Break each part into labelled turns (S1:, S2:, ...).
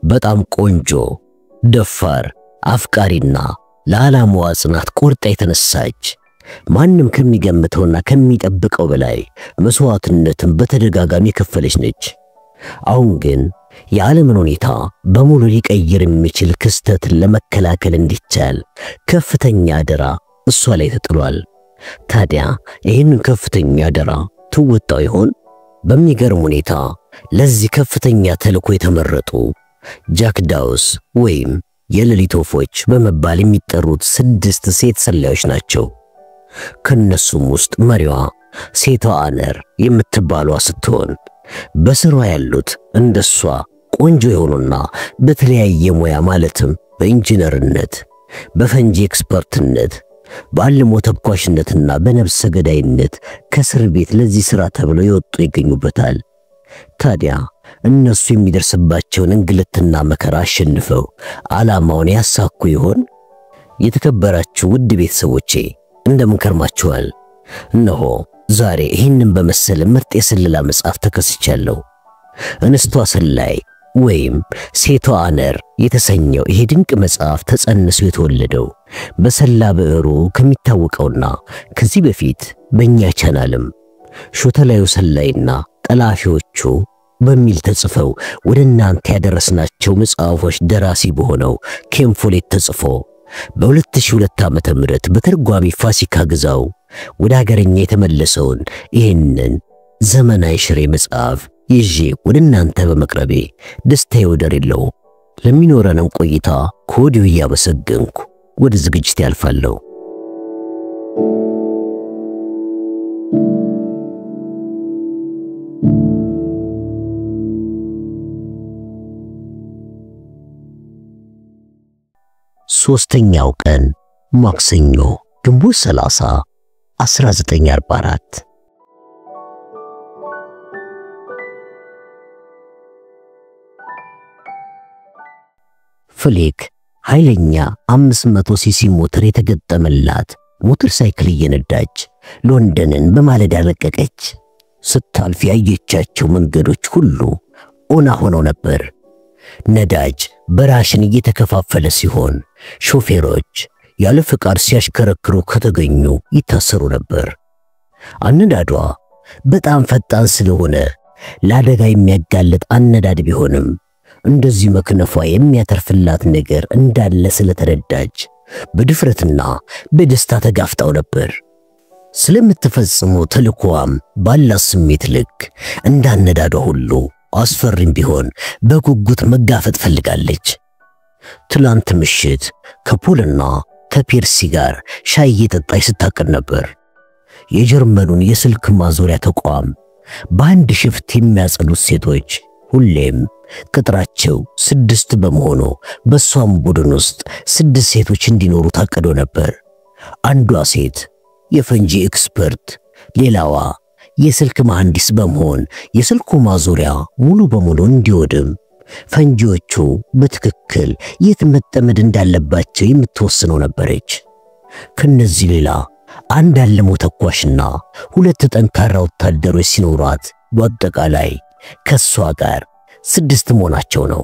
S1: በጣም ቆንጆ፣ ደፋር፣ አፍቃሪና ለዓላማዋ ጽናት ቆርጣ የተነሳች ማንም ከሚገምተውና ከሚጠብቀው በላይ መስዋዕትነትን በተደጋጋሚ የከፈለች ነች። አሁን ግን የዓለምን ሁኔታ በሙሉ ሊቀይር የሚችል ክስተትን ለመከላከል እንዲቻል ከፍተኛ አደራ እሷ ላይ ተጥሏል። ታዲያ ይህንን ከፍተኛ አደራ ትወጣው ይሆን? በሚገርም ሁኔታ ለዚህ ከፍተኛ ተልዕኮ የተመረጡ ጃክ ዳውስ ወይም የሌሊት ወፎች በመባል የሚጠሩት 6 ሴት ሰላዮች ናቸው። ከነሱም ውስጥ መሪዋ ሴቷ አነር የምትባሏ ስትሆን በስሯ ያሉት እንደሷ ቆንጆ የሆኑና በተለያየ ሙያ ማለትም በኢንጂነርነት፣ በፈንጂ ኤክስፐርትነት፣ በአልሞ ተኳሽነትና በነፍሰ ገዳይነት ከእስር ቤት ለዚህ ሥራ ተብለው የወጡ ይገኙበታል። ታዲያ እነሱ የሚደርስባቸውን እንግልትና መከራ አሸንፈው ዓላማውን ያሳኩ ይሆን? የተከበራችሁ ውድ ቤተሰቦቼ እንደምን ከርማችኋል? እነሆ ዛሬ ይህንን በመሰለ ምርጥ የስለላ መጽሐፍ ተከስቻለሁ። እንስቷ ሰላይ ወይም ሴቷ አነር የተሰኘው ይሄ ድንቅ መጽሐፍ ተጸንሶ የተወለደው በሰላ ብዕሩ ከሚታወቀውና ከዚህ በፊት በእኛ ቻናልም ሾተላዩ ሰላይና ጠላፊዎቹ በሚል ተጽፈው ወደ እናንተ ያደረስናቸው መጽሐፎች ደራሲ በሆነው ኬን ፎሌት ተጽፎ በ2002 ዓመተ ምህረት በተርጓሚ ፋሲካ ግዛው ወደ ሀገርኛ የተመለሰውን ይህንን ዘመናዊ ሽሬ መጽሐፍ ይዤ ወደ እናንተ በመቅረቤ ደስታዬ ወደር የለውም። ለሚኖረንም ቆይታ ከወዲሁ እያመሰገንኩ ወደ ዝግጅት ያልፋለሁ። ሶስተኛው ቀን ማክሰኞ ግንቦት 30 1944 ፍሌክ ኃይለኛ 500 ሲሲ ሞተር የተገጠመላት ሞተር ሳይክል እየነዳች ሎንደንን በማለዳ ለቀቀች። ስታልፍ ያየቻቸው መንገዶች ሁሉ ኦና ሆነው ነበር። ነዳጅ በራሽን እየተከፋፈለ ሲሆን ሾፌሮች ያለ ፍቃድ ሲያሽከረክሩ ከተገኙ ይታሰሩ ነበር። አነዳዷ በጣም ፈጣን ስለሆነ ለአደጋ የሚያጋልጥ አነዳድ ቢሆንም እንደዚህ መክነፏ የሚያተርፍላት ነገር እንዳለ ስለተረዳች በድፍረትና በደስታ ተጋፍጣው ነበር። ስለምትፈጽመው ተልዕኮዋም ባላት ስሜት ልክ እንዳነዳዷ ሁሉ አስፈሪም ቢሆን በጉጉት መጋፈጥ ፈልጋለች። ትላንት ምሽት ከፖልና ከፔርሲ ጋር ሻይ እየጠጣች ስታቅድ ነበር። የጀርመኑን የስልክ ማዞሪያ ተቋም በአንድ ሽፍት የሚያጸዱት ሴቶች ሁሌም ቅጥራቸው 6 በመሆኑ በሷም ቡድን ውስጥ 6 ሴቶች እንዲኖሩ ታቅዶ ነበር። አንዷ ሴት የፈንጂ ኤክስፐርት፣ ሌላዋ የስልክ መሐንዲስ በመሆን የስልኩ ማዞሪያ ሙሉ በሙሉ እንዲወድም ፈንጂዎቹ በትክክል የት መጠመድ እንዳለባቸው የምትወስነው ነበረች። ከነዚህ ሌላ አንድ አልሞ ተኳሽና 2 ጠንካራ ወታደሮች ሲኖሯት በአጠቃላይ ከሷ ጋር 6 መሆናቸው ነው።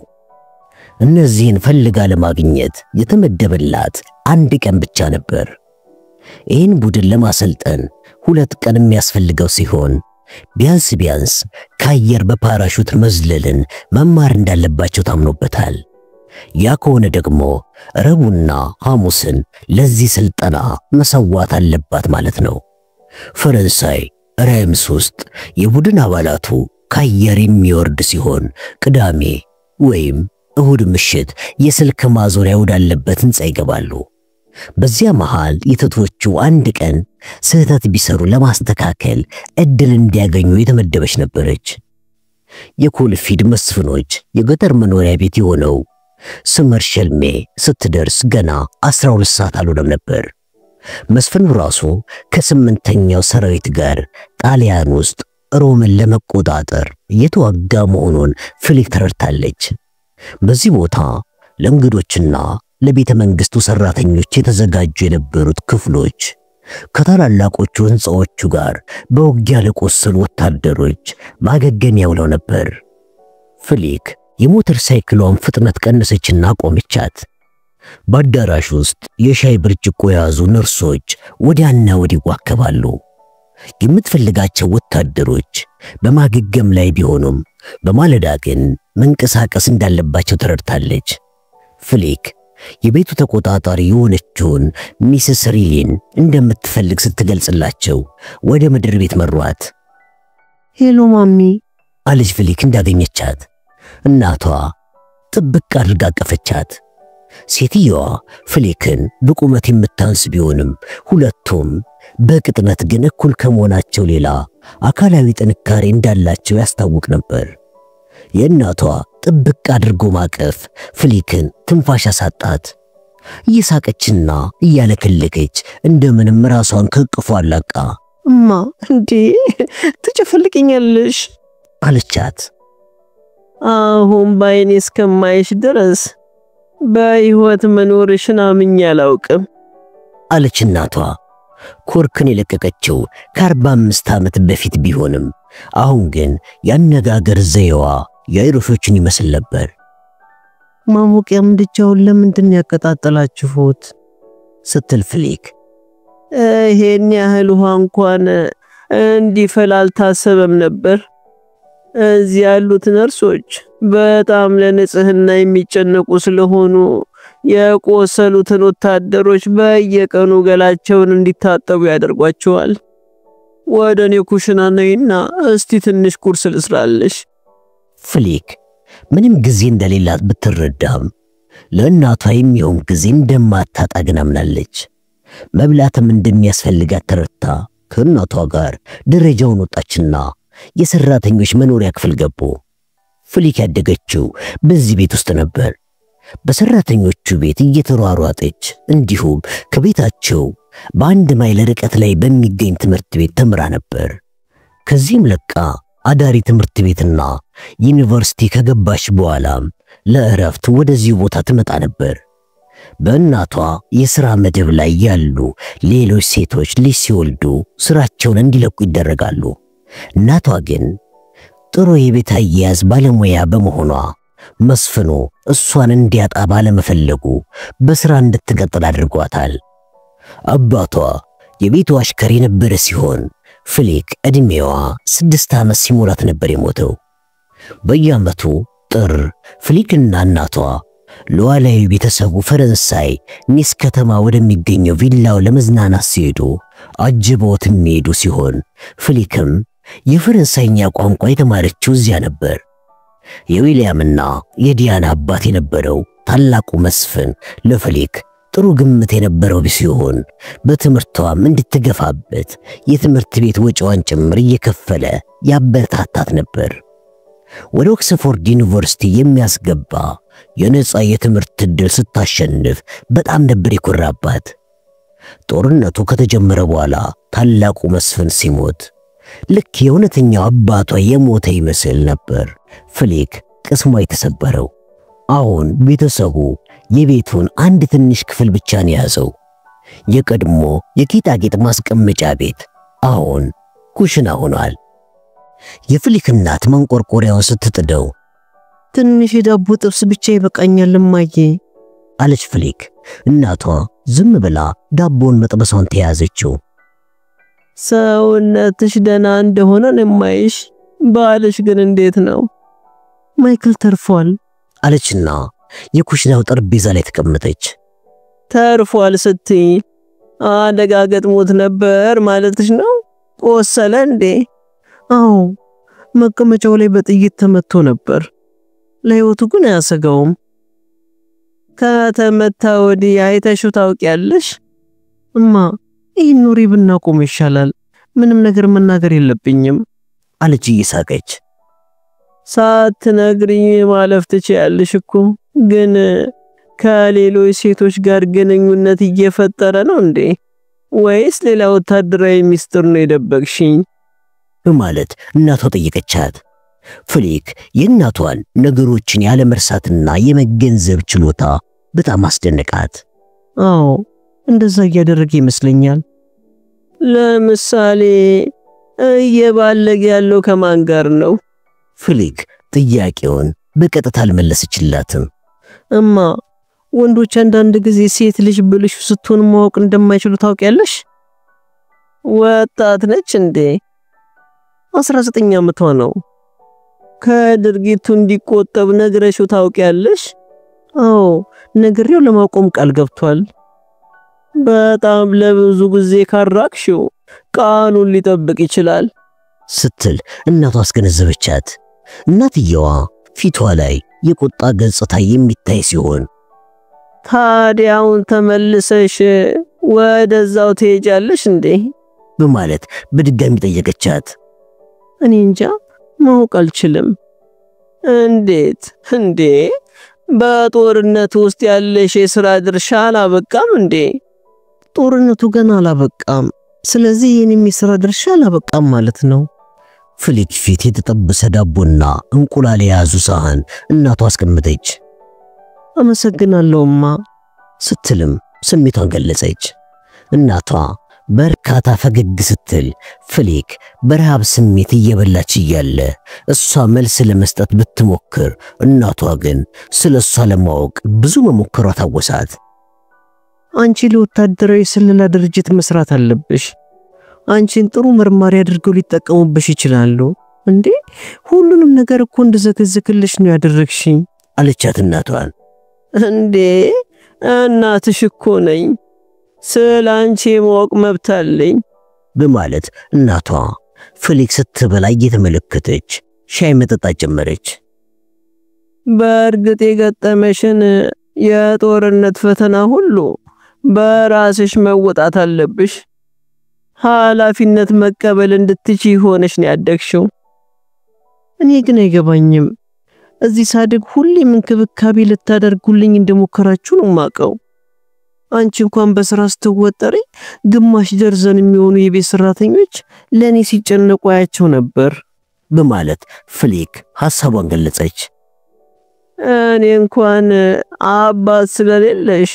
S1: እነዚህን ፈልጋ ለማግኘት የተመደበላት 1 ቀን ብቻ ነበር። ይህን ቡድን ለማሰልጠን 2 ቀን የሚያስፈልገው ሲሆን ቢያንስ ከአየር በፓራሹት መዝለልን መማር እንዳለባቸው ታምኖበታል። ያ ከሆነ ደግሞ ረቡዕና ሐሙስን ለዚህ ስልጠና መሰዋት አለባት ማለት ነው። ፈረንሳይ ራይምስ ውስጥ የቡድን አባላቱ ከአየር የሚወርድ ሲሆን ቅዳሜ ወይም እሁድ ምሽት የስልክ ማዞሪያ ወዳለበት ህንጻ ይገባሉ። በዚያ መሃል የተቶቹ 1 ቀን ስህተት ቢሰሩ ለማስተካከል እድል እንዲያገኙ የተመደበች ነበረች። የኮልፊድ መስፍኖች የገጠር መኖሪያ ቤት የሆነው ስመርሸልሜ ስትደርስ ገና 12 ሰዓት አልሆነም ነበር። መስፍኑ ራሱ ከ8ኛው ሰራዊት ጋር ጣሊያን ውስጥ ሮምን ለመቆጣጠር የተዋጋ መሆኑን ፍሌክ ተረድታለች። በዚህ ቦታ ለእንግዶችና ለቤተ መንግስቱ ሰራተኞች የተዘጋጁ የነበሩት ክፍሎች ከታላላቆቹ ህንጻዎቹ ጋር በውጊያ ለቆሰሉ ወታደሮች ማገገሚያ ውለው ነበር። ፍሌክ የሞተር ሳይክሏን ፍጥነት ቀነሰችና ቆመቻት። በአዳራሽ ውስጥ የሻይ ብርጭቆ የያዙ ነርሶች ወዲያና ወዲህ ይዋከባሉ። የምትፈልጋቸው ወታደሮች በማገገም ላይ ቢሆኑም በማለዳ ግን መንቀሳቀስ እንዳለባቸው ተረድታለች። ፍሊክ የቤቱ ተቆጣጣሪ የሆነችውን ሚስስ ሪሊን እንደምትፈልግ ስትገልጽላቸው ወደ ምድር ቤት መሯት።
S2: ሄሎ ማሚ
S1: አለች ፍሊክ እንዳገኘቻት። እናቷ ጥብቅ አድርጋ አቀፈቻት። ሴትየዋ ፍሊክን በቁመት የምታንስ ቢሆንም ሁለቱም በቅጥነት ግን እኩል ከመሆናቸው ሌላ አካላዊ ጥንካሬ እንዳላቸው ያስታውቅ ነበር። የእናቷ ጥብቅ አድርጎ ማቀፍ ፍሊክን ትንፋሽ አሳጣት። እየሳቀችና እያለከለከች እንደምንም ራሷን ከቅፏ አላቃ
S2: እማ እንዴ ትጨፈልቅኛለሽ
S1: አለቻት።
S2: አሁን ባይኔ እስከማይሽ ድረስ በህይወት መኖርሽን አምኜ አላውቅም
S1: አለች እናቷ። ኮርክን የለቀቀችው ከ45 ዓመት በፊት ቢሆንም አሁን ግን ያነጋገር ዘየዋ የአይሮሾችን ይመስል ነበር።
S2: ማሞቂያ ምድጃውን ለምንድን ያቀጣጠላችሁት
S1: ስትል ፍሊክ
S2: ይሄን ያህል ውሃ እንኳን እንዲፈላ አልታሰበም ነበር። እዚህ ያሉት ነርሶች በጣም ለንጽህና የሚጨነቁ ስለሆኑ የቆሰሉትን ወታደሮች በየቀኑ ገላቸውን እንዲታጠቡ ያደርጓቸዋል። ወደኔ ኩሽና ነይና እስቲ ትንሽ ቁርስ ልስራልሽ።
S1: ፍሊክ ምንም ጊዜ እንደሌላት ብትረዳም ለእናቷ የሚሆን ጊዜ እንደማታጣ ግን አምናለች። መብላትም እንደሚያስፈልጋት ተረድታ ከእናቷ ጋር ደረጃውን ወጣችና የሰራተኞች መኖሪያ ክፍል ገቡ። ፍሊክ ያደገችው በዚህ ቤት ውስጥ ነበር። በሰራተኞቹ ቤት እየተሯሯጠች እንዲሁም ከቤታቸው በአንድ ማይል ርቀት ላይ በሚገኝ ትምህርት ቤት ተምራ ነበር። ከዚህም ለቃ አዳሪ ትምህርት ቤትና ዩኒቨርሲቲ ከገባች በኋላ ለእረፍት ወደዚህ ቦታ ትመጣ ነበር። በእናቷ የሥራ መደብ ላይ ያሉ ሌሎች ሴቶች ልጅ ሲወልዱ ስራቸውን እንዲለቁ ይደረጋሉ። እናቷ ግን ጥሩ የቤት አያያዝ ባለሙያ በመሆኗ መስፍኑ እሷን እንዲያጣ ባለመፈለጉ በሥራ እንድትቀጥል አድርጓታል። አባቷ የቤቱ አሽከር የነበረ ሲሆን ፍሊክ ዕድሜዋ 6 ዓመት ሲሞላት ነበር የሞተው። በየዓመቱ ጥር ፍሊክና እናቷ ለዋላዊ ቤተሰቡ ፈረንሳይ ኒስ ከተማ ወደሚገኘው ቪላው ለመዝናናት ሲሄዱ አጅበውት የሚሄዱ ሲሆን ፍሊክም የፈረንሳይኛ ቋንቋ የተማረችው እዚያ ነበር። የዊሊያምና የዲያና አባት የነበረው ታላቁ መስፍን ለፍሊክ ጥሩ ግምት የነበረው ሲሆን በትምህርቷም እንድትገፋበት የትምህርት ቤት ወጪዋን ጭምር እየከፈለ ያበረታታት ነበር። ወደ ኦክስፎርድ ዩኒቨርሲቲ የሚያስገባ የነጻ የትምህርት ዕድል ስታሸንፍ በጣም ነበር የኮራባት። ጦርነቱ ከተጀመረ በኋላ ታላቁ መስፍን ሲሞት ልክ የእውነተኛው አባቷ የሞተ ይመስል ነበር ፍሊክ ቅስሟ የተሰበረው። አሁን ቤተሰቡ የቤቱን አንድ ትንሽ ክፍል ብቻ ነው ያዘው። የቀድሞ የጌጣጌጥ ማስቀመጫ ቤት አሁን ኩሽና ሆኗል። የፍሊክ እናት መንቆርቆሪያውን ስትጥደው
S2: ትንሽ የዳቦ ጥብስ ብቻ ይበቃኛል እማዬ
S1: አለች ፍሊክ። እናቷ ዝም ብላ ዳቦን መጥበሷን ተያዘችው።
S2: ሰውነትሽ ደህና እንደሆነ እማይሽ፣ ባልሽ ግን እንዴት ነው? ማይክል ተርፏል
S1: አለችና የኩሽናው ጠረጴዛ ላይ ተቀመጠች።
S2: ተርፏል ስትይ አደጋ ገጥሞት ነበር ማለትሽ ነው? ቆሰለ እንዴ? አዎ መቀመጫው ላይ በጥይት ተመቶ ነበር። ለህይወቱ ግን አያሰጋውም። ከተመታ ወዲህ አይተሽው ታውቂያለሽ? እማ ይህን ኑሪ ብናቆም ይሻላል። ምንም ነገር መናገር የለብኝም
S1: አለች እየሳቀች።
S2: ሳትነግሪኝ ማለፍ ትችያለሽ እኮ። ግን ከሌሎች ሴቶች ጋር ግንኙነት እየፈጠረ ነው እንዴ? ወይስ ሌላ ወታደራዊ ሚስጥር ነው የደበቅሽኝ?
S1: በማለት እናቷ ጠየቀቻት። ፍሊክ የእናቷን ነገሮችን ያለ መርሳትና የመገንዘብ ችሎታ በጣም አስደነቃት።
S2: አዎ እንደዛ እያደረገ ይመስለኛል። ለምሳሌ እየባለገ ያለው ከማን ጋር ነው?
S1: ፍሊክ ጥያቄውን በቀጥታ አልመለሰችላትም።
S2: እማ ወንዶች አንዳንድ ጊዜ ሴት ልጅ ብልሹ ስትሆን ማወቅ እንደማይችሉ ታውቂያለሽ? ወጣት ነች እንዴ? 19 ዓመቷ ነው። ከድርጊቱ እንዲቆጠብ ነግረሽው ታውቂያለሽ? አዎ ነግሬው ለማቆም ቃል ገብቷል። በጣም ለብዙ ጊዜ ካራቅሽው ቃሉን ሊጠብቅ ይችላል
S1: ስትል እናቷ አስገነዘበቻት። እናትየዋ ፊቷ ላይ የቁጣ ገጽታ የሚታይ ሲሆን
S2: ታዲያውን ተመልሰሽ ወደዛው ትሄጃለሽ እንዴ?
S1: በማለት በድጋሚ ጠየቀቻት።
S2: እኔ እንጃ ማወቅ አልችልም። እንዴት እንዴ? በጦርነት ውስጥ ያለሽ የሥራ ድርሻ አላበቃም እንዴ?
S1: ጦርነቱ ገና አላበቃም። ስለዚህ የኔም የሥራ ድርሻ አላበቃም ማለት ነው። ፍሊክ ፊት የተጠበሰ ዳቦና እንቁላል የያዙ ሳህን እናቷ አስቀምጠች።
S2: አመሰግናለሁማ
S1: ስትልም ስሜቷን ገለጸች። እናቷ በርካታ ፈገግ ስትል ፍሊክ በረሃብ ስሜት እየበላች እያለ እሷ መልስ ለመስጠት ብትሞክር እናቷ ግን ስለሷ ለማወቅ ብዙ መሞከሯ ታወሳት።
S2: አንቺ ለወታደራዊ ስለላ ድርጅት መስራት አለብሽ። አንቺን ጥሩ መርማሪ አድርገው ሊጠቀሙብሽ ይችላሉ እንዴ? ሁሉንም ነገር እኮ እንድዘገዝክልሽ ነው ያደረግሽኝ
S1: አለቻት እናቷን።
S2: እንዴ እናትሽ እኮ ነኝ። ስላንቺ ማወቅ መብት አለኝ
S1: በማለት እናቷ ፍሊክ ስትበላ እየተመለከተች ሻይ መጠጣት ጀመረች።
S2: በእርግጥ የገጠመሽን የጦርነት ፈተና ሁሉ በራስሽ መወጣት አለብሽ። ኃላፊነት መቀበል እንድትችይ ሆነሽ ነው ያደግሽው። እኔ ግን አይገባኝም። እዚህ ሳድግ ሁሌም እንክብካቤ ልታደርጉልኝ እንደሞከራችሁ ነው ማቀው። አንቺ እንኳን በስራ ስትወጠሪ ግማሽ ደርዘን የሚሆኑ የቤት ሰራተኞች ለኔ ሲጨነቁ ያያቸው ነበር
S1: በማለት ፍሊክ ሐሳቧን ገለጸች።
S2: እኔ እንኳን አባት ስለሌለሽ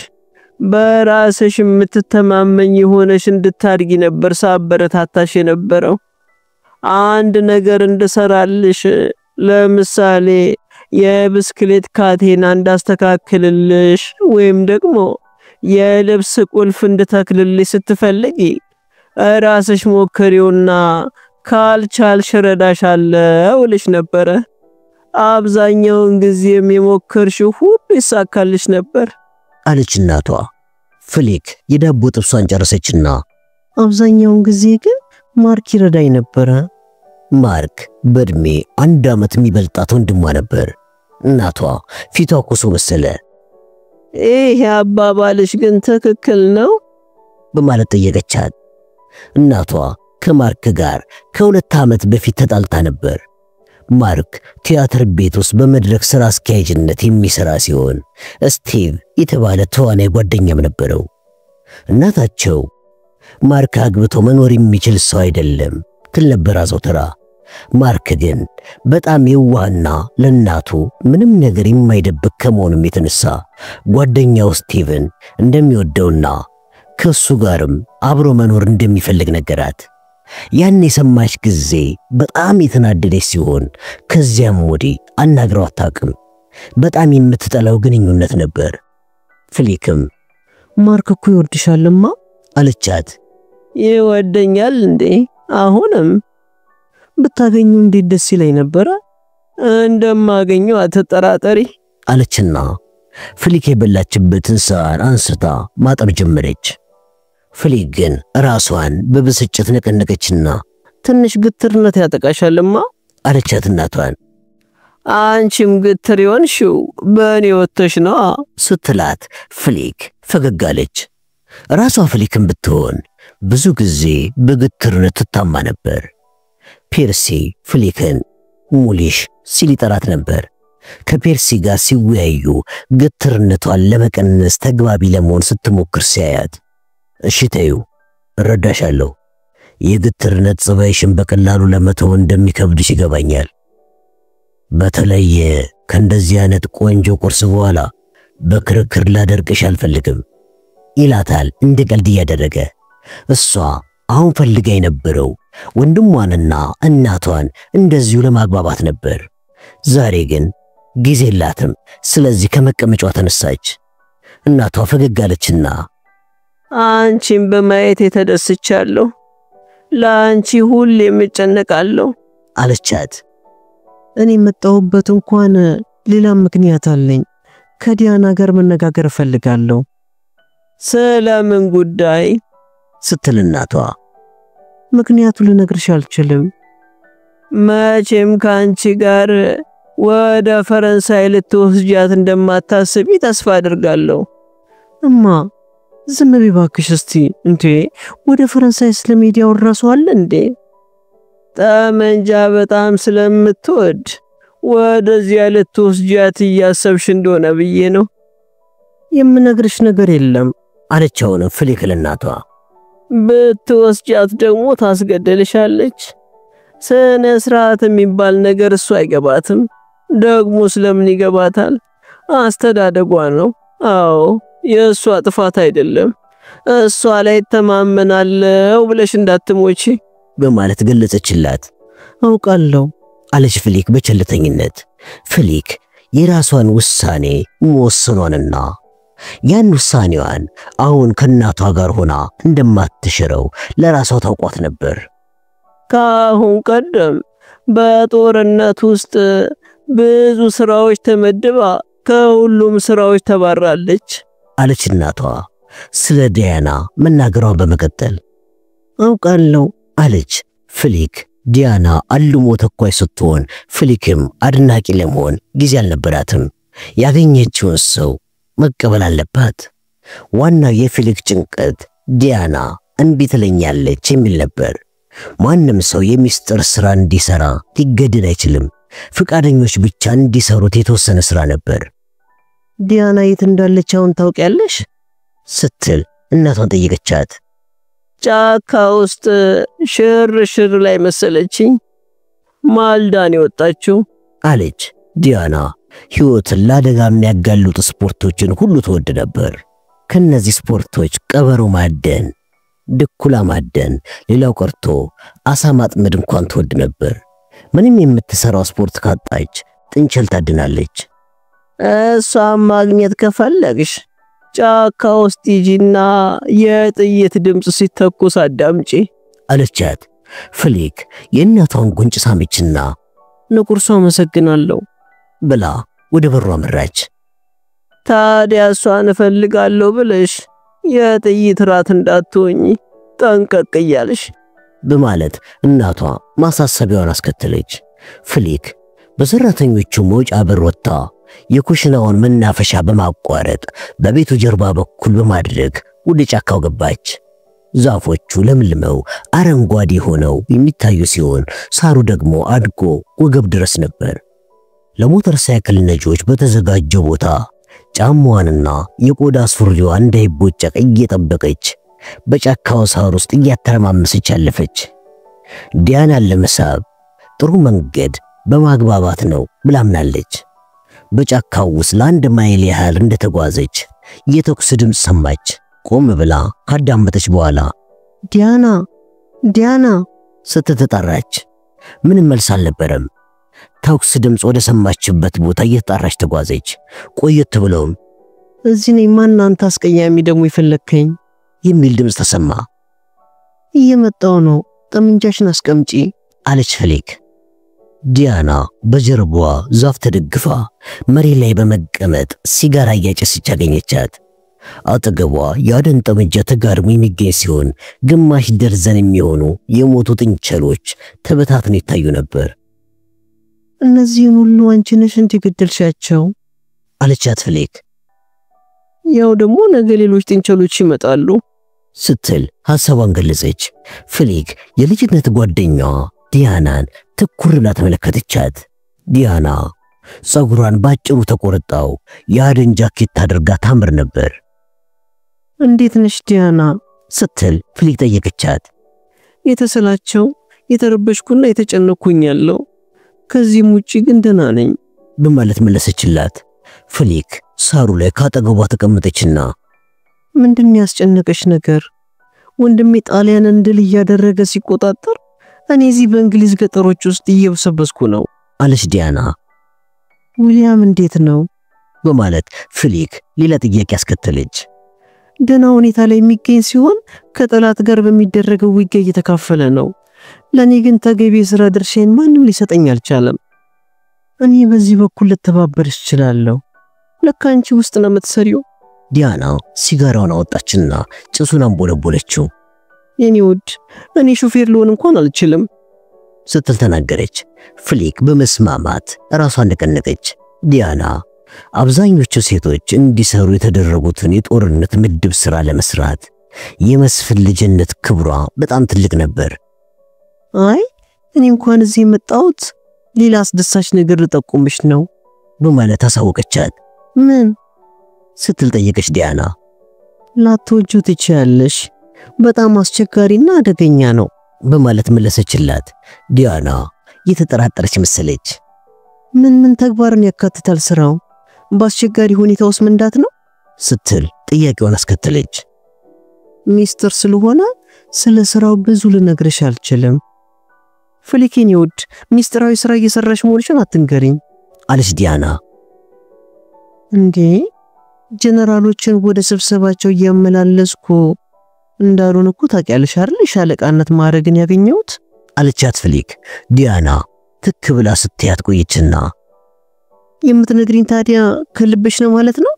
S2: በራስሽ የምትተማመኝ ሆነሽ እንድታድጊ ነበር ሳበረታታሽ የነበረው። አንድ ነገር እንድሰራልሽ፣ ለምሳሌ የብስክሌት ካቴና እንዳስተካክልልሽ ወይም ደግሞ የልብስ ቁልፍ እንድተክልልሽ ስትፈልጊ ራስሽ ሞክሪውና ካልቻልሽ እረዳሻለሁ እልሽ ነበር። አብዛኛውን ጊዜም የሞከርሽው ሁሉ ይሳካልሽ ነበር
S1: አለች እናቷ። ፍሊክ የዳቦ ጥብሷን ጨረሰችና
S2: አብዛኛውን ጊዜ ግን ማርክ ይረዳኝ ነበር።
S1: ማርክ በእድሜ 1 ዓመት የሚበልጣት ወንድሟ ነበር። እናቷ ፊቷ ኮሶ መሰለ።
S2: ይሄ አባባልሽ ግን ትክክል ነው
S1: በማለት ጠየቀቻት። እናቷ ከማርክ ጋር ከ2 ዓመት በፊት ተጣልታ ነበር። ማርክ ቲያትር ቤት ውስጥ በመድረክ ስራ አስኪያጅነት የሚሰራ ሲሆን ስቲቭ የተባለ ተዋናይ ጓደኛም ነበረው። እናታቸው ማርክ አግብቶ መኖር የሚችል ሰው አይደለም ትል ነበር አዘውትራ። ማርክ ግን በጣም የዋህና ለእናቱ ምንም ነገር የማይደብቅ ከመሆኑም የተነሳ ጓደኛው ስቲቭን እንደሚወደውና ከሱ ጋርም አብሮ መኖር እንደሚፈልግ ነገራት። ያን የሰማች ጊዜ በጣም የተናደደች ሲሆን ከዚያም ወዲህ አናግረው አታውቅም። በጣም የምትጠላው ግንኙነት ነበር። ፍሊክም
S2: ማርክ እኮ ይወድሻልማ
S1: አለቻት።
S2: ይወደኛል እንዴ? አሁንም ብታገኙ እንዴት ደስ ይለኝ ነበር። እንደማገኘው አትጠራጠሪ
S1: አለችና ፍሊክ የበላችበትን ሳህን አንስታ ማጠብ ጀመረች። ፍሊክ ግን ራሷን በብስጭት ነቀነቀችና
S2: ትንሽ ግትርነት ያጠቃሻልማ
S1: አለቻት እናቷን።
S2: አንቺም ግትር ይሆንሽው በእኔ ወጥተሽ ነው
S1: ስትላት ፍሊክ ፈገግ አለች። ራሷ ፍሊክም ብትሆን ብዙ ጊዜ በግትርነት ትታማ ነበር። ፔርሲ ፍሊክን ሙሊሽ ሲል ይጠራት ነበር። ከፔርሲ ጋር ሲወያዩ ግትርነቷን ለመቀነስ ተግባቢ ለመሆን ስትሞክር ሲያያት እሺ ተይው እረዳሻለሁ፣ የግትርነት ጸባይሽን በቀላሉ ለመተው እንደሚከብድሽ ይገባኛል። በተለይ ከእንደዚህ አይነት ቆንጆ ቁርስ በኋላ በክርክር ላደርቅሽ አልፈልግም ይላታል እንደ ቀልድ እያደረገ። እሷ አሁን ፈልጋ የነበረው ወንድሟንና እናቷን እንደዚሁ ለማግባባት ነበር። ዛሬ ግን ጊዜ የላትም። ስለዚህ ከመቀመጫዋ ተነሳች። እናቷ ፈገግ አለችና
S2: አንቺን በማየት ተደስቻለሁ፣ ለአንቺ ሁሌም እጨነቃለሁ
S1: አለቻት።
S2: እኔ መጣሁበት እንኳን ሌላ ምክንያት አለኝ። ከዲያና ጋር መነጋገር እፈልጋለሁ። ስለምን ጉዳይ
S1: ስትል እናቷ
S2: ምክንያቱን ልነግርሽ አልችልም። መቼም ካንቺ ጋር ወደ ፈረንሳይ ልትወስጃት እንደማታስቢ ተስፋ አድርጋለሁ። እማ ዝም በይ እባክሽ እስቲ። እንዴ ወደ ፈረንሳይ ስለመሄድ ያወራሱ አለ እንዴ? ጠመንጃ በጣም ስለምትወድ ወደዚያ ልትወስጃት እያሰብሽ እንደሆነ ብዬ ነው። የምነግርሽ ነገር የለም
S1: አለቻውን ፍሊክ ለእናቷ።
S2: ብትወስጃት ደግሞ ታስገደልሻለች። ስነ ስርዓት የሚባል ነገር እሱ አይገባትም። ደግሞ ስለምን ይገባታል? አስተዳደጓ ነው። አዎ የእሷ ጥፋት አይደለም። እሷ ላይ ተማመናለው ብለሽ እንዳትሞቺ
S1: በማለት ገለጸችላት።
S2: አውቃለሁ
S1: አለች ፍሊክ በቸልተኝነት። ፍሊክ የራሷን ውሳኔ መወሰኗንና ያን ውሳኔዋን አሁን ከእናቷ ጋር ሆና እንደማትሽረው ለራሷ ታውቋት ነበር።
S2: ካሁን ቀደም በጦርነት ውስጥ ብዙ ስራዎች ተመድባ ከሁሉም ስራዎች ተባራለች
S1: አለች እናቷ ስለ ዲያና መናገሯን በመቀጠል።
S2: አውቃለሁ
S1: አለች ፍሊክ። ዲያና አልሞ ተኳይ ስትሆን ፍሊክም አድናቂ ለመሆን ጊዜ አልነበራትም። ያገኘችውን ሰው መቀበል አለባት። ዋናው የፍሊክ ጭንቀት ዲያና እንቢ ትለኛለች የሚል ነበር። ማንም ሰው የሚስጥር ስራ እንዲሰራ ሊገደድ አይችልም። ፍቃደኞች ብቻ እንዲሰሩት የተወሰነ ስራ ነበር።
S2: ዲያና የት እንዳለች አሁን ታውቂያለሽ?
S1: ስትል እናቷን ጠየቀቻት።
S2: ጫካ ውስጥ ሽር ላይ መሰለችኝ። ማልዳን የወጣችው
S1: አለች ዲያና። ሕይወትን ለአደጋ የሚያጋልጡ ስፖርቶችን ሁሉ ትወድ ነበር። ከነዚህ ስፖርቶች ቀበሮ ማደን፣ ድኩላ ማደን፣ ሌላው ቀርቶ አሳ ማጥመድ እንኳን ትወድ ነበር። ምንም የምትሰራው ስፖርት ካጣች ጥንቸል ታድናለች።
S2: እሷን ማግኘት ከፈለግሽ ጫካ ውስጥ ሂጂና የጥይት ድምጽ ሲተኩስ አዳምጪ
S1: አለቻት። ፍሊክ የእናቷን ጉንጭ ሳመችና
S2: ለቁርሷ አመሰግናለሁ
S1: ብላ ወደ በሯ መራች።
S2: ታዲያ እሷን እፈልጋለሁ ብለሽ የጥይት ራት እንዳትሆኚ ጠንቀቅ እያልሽ
S1: በማለት እናቷ ማሳሰቢያዋን አስከተለች። ፍሊክ በሰራተኞቹ መውጫ በር ወጣ የኩሽናውን መናፈሻ በማቋረጥ በቤቱ ጀርባ በኩል በማድረግ ወደ ጫካው ገባች። ዛፎቹ ለምልመው አረንጓዴ ሆነው የሚታዩ ሲሆን ሳሩ ደግሞ አድጎ ወገብ ድረስ ነበር። ለሞተር ሳይክል ነጂዎች በተዘጋጀው ቦታ ጫማዋንና የቆዳ ሱሪዋን እንዳይቦጨቅ እየጠበቀች በጫካው ሳር ውስጥ እያተረማመሰች አለፈች። ዲያናን ለመሳብ ጥሩ መንገድ በማግባባት ነው ብላምናለች። በጫካው ውስጥ ለአንድ ማይል ያህል እንደተጓዘች የተኩስ ድምጽ ሰማች። ቆም ብላ ካዳመጠች በኋላ ዲያና ስትተጣራች ምንም መልስ አልነበረም። ተኩስ ድምጽ ወደ ሰማችበት ቦታ እየተጣራች ተጓዘች። ቆየት ብሎም
S2: እዚህ ነኝ፣ ማን አንተ አስቀያሚ ደግሞ ይፈለከኝ
S1: የሚል ድምጽ ተሰማ።
S2: እየመጣው ነው፣ ጠመንጃሽን አስቀምጪ
S1: አለች ፍሊክ። ዲያና በጀርባዋ ዛፍ ተደግፋ መሬት ላይ በመቀመጥ ሲጋራ እያጨሰች አገኘቻት። አጠገቧ የአደን ጠመንጃ ተጋድሞ የሚገኝ ሲሆን ግማሽ ደርዘን የሚሆኑ የሞቱ ጥንቸሎች ተበታትነው ይታዩ ነበር።
S2: እነዚህን ሁሉ አንቺ ነሽ እንዴ ገደልሻቸው?
S1: አለቻት ፍሊክ።
S2: ያው ደግሞ ነገ ሌሎች ጥንቸሎች ይመጣሉ
S1: ስትል ሐሳቧን ገለጸች። ፍሊክ የልጅነት ጓደኛዋ ዲያናን ትኩር ብላ ተመለከተቻት። ዲያና ጸጉሯን ባጭሩ ተቆርጣው የአደን ጃኬት አድርጋ ታምር ነበር።
S2: እንዴት ነሽ ዲያና
S1: ስትል ፍሊክ ጠየቀቻት።
S2: የተሰላቸው የተረበሽኩና የተጨነኩኝ ያለው ከዚህም ውጪ ግን ደህና ነኝ
S1: በማለት መለሰችላት። ፍሊክ ሳሩ ላይ ካጠገቧ ተቀመጠችና
S2: ምንድን ያስጨነቀሽ ነገር? ወንድሜ ጣሊያንን ድል እያደረገ ሲቆጣጠር እኔ እዚህ በእንግሊዝ ገጠሮች ውስጥ እየበሰበስኩ ነው
S1: አለች ዲያና።
S2: ዊሊያም እንዴት ነው?
S1: በማለት ፍሊክ ሌላ ጥያቄ አስከተለች።
S2: ደህና ሁኔታ ላይ የሚገኝ ሲሆን ከጠላት ጋር በሚደረገው ውጊያ እየተካፈለ ነው። ለኔ ግን ተገቢ የሥራ ድርሻዬን ማንም ሊሰጠኝ አልቻለም። እኔ በዚህ በኩል ልተባበርሽ እችላለሁ። ለካ አንቺ ውስጥ ነው የምትሰሪው።
S1: ዲያና ሲጋራውን አወጣችና ጭሱን አንቦለቦለችው።
S2: የኔ ውድ እኔ ሹፌር ልሆን እንኳን አልችልም
S1: ስትል ተናገረች። ፍሊክ በመስማማት ራሷን ነቀነቀች። ዲያና አብዛኞቹ ሴቶች እንዲሰሩ የተደረጉትን የጦርነት ምድብ ሥራ ለመስራት የመስፍን ልጅነት ክብሯ በጣም ትልቅ ነበር።
S2: አይ እኔ እንኳን እዚህ የመጣሁት ሌላ አስደሳች ነገር ልጠቁምሽ ነው
S1: በማለት አሳወቀቻት።
S2: ምን
S1: ስትል ጠየቀች ዲያና።
S2: ላትወጂው ትችያለሽ፣ በጣም አስቸጋሪና አደገኛ ነው
S1: በማለት መለሰችላት። ዲያና የተጠራጠረች መሰለች።
S2: ምን ተግባርን ያካትታል ስራው? በአስቸጋሪ ሁኔታ ውስጥ መንዳት ነው
S1: ስትል ጥያቄውን አስከተለች።
S2: ሚስጥር ስለሆነ ስለ ስራው ብዙ ልነግርሽ አልችልም። ፍሊኬን ይውድ ሚስጥራዊ ስራ እየሰራሽ መሆንሽን አትንገሪኝ
S1: አለች ዲያና።
S2: እንዴ ጀነራሎችን ወደ ስብሰባቸው እያመላለስኩ እንዳሉን እኮ ታውቂያለሽ አይደል? ሻለቃነት ማዕረግን ያገኘሁት
S1: አለቻት ፍሊክ። ዲያና ትክ ብላ ስትያት ቆየችና
S2: የምትነግሪኝ ታዲያ ከልብሽ ነው ማለት ነው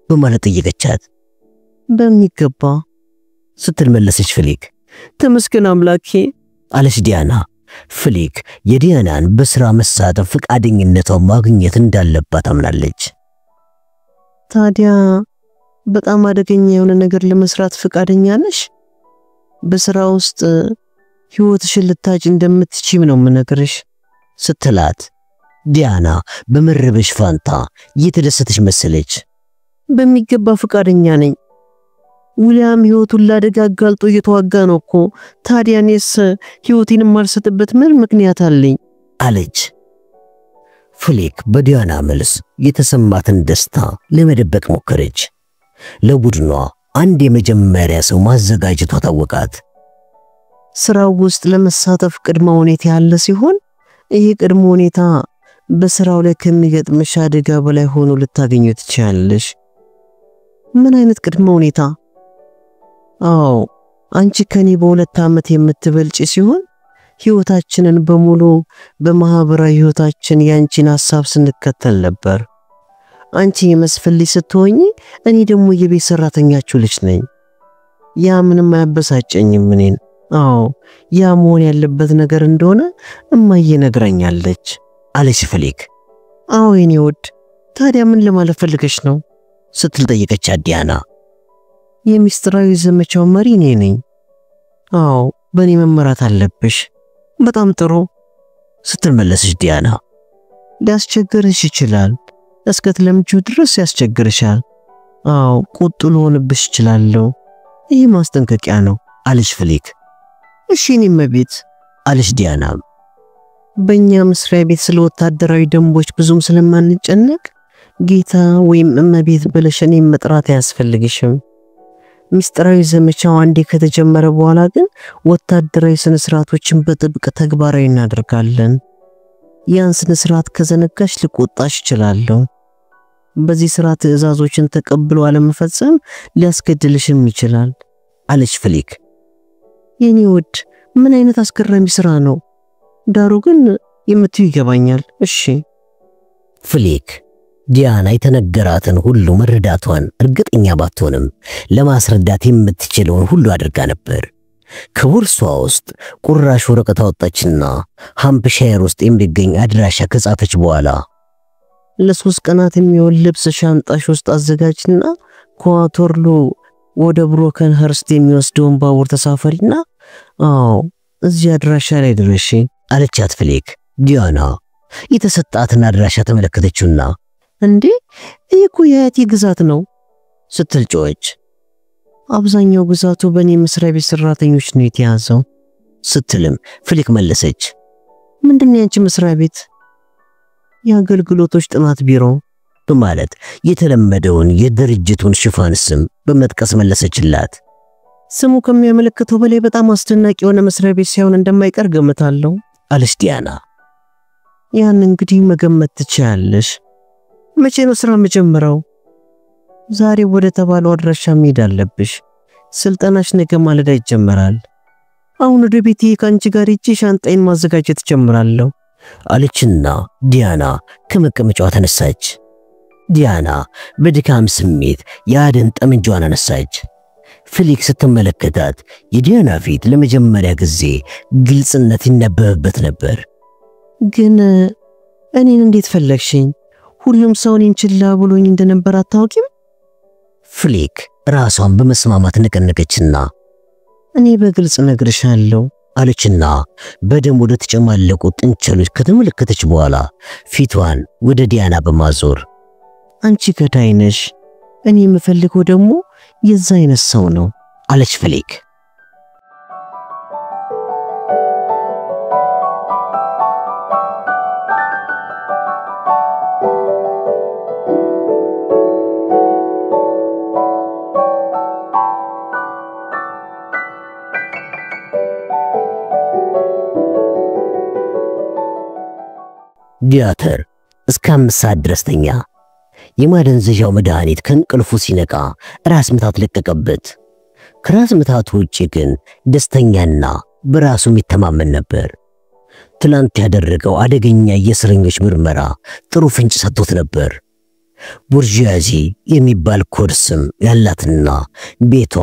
S1: በማለት ጠየቀቻት።
S2: በሚገባ
S1: ስትል መለሰች ፍሊክ።
S2: ተመስገን አምላኬ
S1: አለች ዲያና። ፍሊክ የዲያናን በስራ መሳተፍ ፈቃደኝነቷን ማግኘት እንዳለባት አምናለች።
S2: ታዲያ በጣም አደገኛ የሆነ ነገር ለመስራት ፈቃደኛ ነሽ? በስራ ውስጥ ህይወትሽን ልታጭ እንደምትችይ ነው የምነግርሽ
S1: ስትላት ዲያና በመረበሽ ፋንታ እየተደሰተች መሰለች።
S2: በሚገባ ፈቃደኛ ነኝ። ዊሊያም ህይወቱን ላደጋ አጋልጦ እየተዋጋ ነው እኮ። ታዲያ እኔስ ህይወቴን ማልሰጥበት ምን ምክንያት አለኝ
S1: አለች። ፍሊክ በዲያና መልስ የተሰማትን ደስታ ለመደበቅ ሞከረች። ለቡድኗ አንድ የመጀመሪያ ሰው ማዘጋጀቷ ታወቃት።
S2: ስራው ውስጥ ለመሳተፍ ቅድመ ሁኔታ ያለ ሲሆን ይሄ ቅድመ ሁኔታ በስራው ላይ ከሚገጥምሽ አደጋ በላይ ሆኖ ልታገኙ ትችያለሽ። ምን አይነት ቅድመ ሁኔታ? አዎ አንቺ ከኔ በ2 ዓመት የምትበልጪ ሲሆን ህይወታችንን በሙሉ በማህበራዊ ህይወታችን ያንቺን ሐሳብ ስንከተል ነበር። አንቺ የመስፍን ልጅ ስትሆኚ እኔ ደግሞ የቤት ሰራተኛችሁ ልጅ ነኝ። ያ ምንም አያበሳጨኝም እኔን። አዎ ያ መሆን ያለበት ነገር እንደሆነ እማዬ ነግራኛለች
S1: አለች ፍሊክ።
S2: አዎ የኔ ውድ ታዲያ ምን ለማለት ፈልገሽ ነው
S1: ስትል ጠየቀቻት ዲያና።
S2: የሚስጥራዊ ዘመቻው መሪ እኔ ነኝ። አዎ በእኔ መመራት አለብሽ። በጣም ጥሩ
S1: ስትል መለሰች ዲያና።
S2: ሊያስቸግርሽ ይችላል፣ እስከትለምጂው ድረስ ያስቸግርሻል። አዎ ቁጡ ልሆንብሽ እችላለሁ። ይህ ማስጠንቀቂያ ነው
S1: አለች ፍሊክ።
S2: እሺ እኔም መቤት
S1: አለች ዲያና።
S2: በእኛ መስሪያ ቤት ስለ ወታደራዊ ደንቦች ብዙም ስለማንጨነቅ ጌታ ወይም እመቤት ብለሽ እኔን መጥራት አያስፈልግሽም። ሚስጥራዊ ዘመቻው አንዴ ከተጀመረ በኋላ ግን ወታደራዊ ስነ ስርዓቶችን በጥብቅ ተግባራዊ እናደርጋለን። ያን ስነ ስርዓት ከዘነጋሽ ልቆጣሽ እችላለሁ። በዚህ ስራ ትዕዛዞችን ተቀብሎ አለመፈጸም ሊያስገድልሽም ይችላል
S1: አለች ፍሊክ።
S2: የኔ ውድ ምን አይነት አስገራሚ ስራ ነው። ዳሩ ግን የምትዩ ይገባኛል። እሺ
S1: ፍሊክ ዲያና የተነገራትን ሁሉ መረዳቷን እርግጠኛ ባትሆንም ለማስረዳት የምትችለውን ሁሉ አድርጋ ነበር። ከቦርሷ ውስጥ ቁራሽ ወረቀት አወጣችና ሃምፕሻየር ውስጥ የሚገኝ አድራሻ ከጻፈች በኋላ
S2: ለ3 ቀናት የሚሆን ልብስ ሻንጣሽ ውስጥ አዘጋጅና ከዋተርሎ ወደ ብሮከን ኸርስት የሚወስደውን ባቡር ተሳፈሪና አዎ እዚህ አድራሻ ላይ ድረሺ
S1: አለቻት ፍሊክ። ዲያና የተሰጣትን አድራሻ ተመለከተችውና
S2: እንዴ ይሄ እኮ የአያቴ ግዛት ነው
S1: ስትል ጮኸች።
S2: አብዛኛው ግዛቱ በእኔ መስሪያ ቤት ሰራተኞች ነው የተያዘው
S1: ስትልም ፍሊክ መለሰች።
S2: ምንድነው ያንቺ መስሪያ ቤት? የአገልግሎቶች ጥናት ቢሮ
S1: በማለት የተለመደውን የድርጅቱን ሽፋን ስም በመጥቀስ መለሰችላት።
S2: ስሙ ከሚያመለክተው በላይ በጣም አስደናቂ የሆነ መስሪያ ቤት ሳይሆን እንደማይቀር ገምታለሁ
S1: አለች ዲያና።
S2: ያን እንግዲህ መገመት ትችያለሽ መቼ ነው ስራ የምጀምረው? ዛሬ ወደ ተባለው አድራሻ መሄድ አለብሽ። ስልጠናሽ ነገ ማለዳ ይጀምራል። አሁን ወደ ቤቴ ካንቺ ጋር ሄጄ ሻንጣዬን ማዘጋጀት ጀምራለሁ
S1: አለችና ዲያና ከመቀመጫዋ ተነሳች። ዲያና በድካም ስሜት የአደን ጠመንጃዋን አነሳች። ፊሊክስ ስትመለከታት የዲያና ፊት ለመጀመሪያ ጊዜ ግልጽነት ይነበብበት ነበር።
S2: ግን እኔን እንዴት ፈለግሽኝ? ሁሉም ሰው እኔን ችላ ብሎኝ እንደነበር አታውቂም?
S1: ፍሊክ ራሷን በመስማማት ነቀነቀችና
S2: እኔ በግልጽ ነግርሻለሁ
S1: አለችና በደም ወደ ተጨማለቁ ጥንቸሎች ከተመለከተች በኋላ ፊቷን ወደ ዲያና በማዞር
S2: አንቺ ገዳይ ነሽ፣ እኔ የምፈልገው ደግሞ የዛ አይነት ሰው ነው
S1: አለች ፍሊክ። ዲያተር እስከ 5 ሰዓት ድረስ ተኛ። የማደንዘዣው መድኃኒት ከእንቅልፉ ሲነቃ ራስ ምታት ለቀቀበት። ከራስ ምታቱ ውጪ ግን ደስተኛና በራሱ የሚተማመን ነበር። ትላንት ያደረገው አደገኛ የእስረኞች ምርመራ ጥሩ ፍንጭ ሰጥቶት ነበር። ቡርዣዚ የሚባል ኮድ ስም ያላትና ቤቷ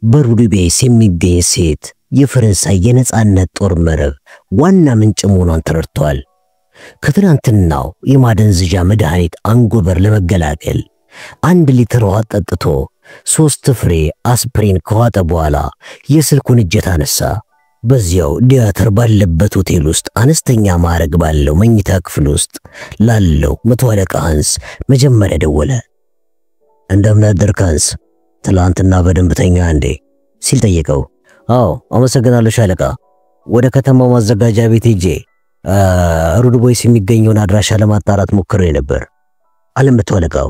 S1: በሩዱቤስ የሚገኝ ሴት የፈረንሳይ የነጻነት ጦር መረብ ዋና ምንጭ መሆኗን ተረድቷል። ከትናንትናው የማደንዘዣ መድኃኒት አንጎበር ለመገላገል 1 ሊትር ውሃ ጠጥቶ 3 ፍሬ አስፕሪን ከዋጠ በኋላ የስልኩን እጀታ አነሳ። በዚያው ዲያተር ባለበት ሆቴል ውስጥ አነስተኛ ማዕረግ ባለው መኝታ ክፍል ውስጥ ላለው መቶ አለቃ ሃንስ መጀመሪያ ደወለ። እንደምን አደርክ ሃንስ? ትላንትና በደንብ ተኛ እንዴ? ሲል ጠየቀው። አዎ አመሰግናለሁ ሻለቃ። ወደ ከተማው ማዘጋጃ ቤት ሄጄ ሩድቦይስ የሚገኘውን አድራሻ ለማጣራት ሞክሬ ነበር አለ መቶ አለቃው።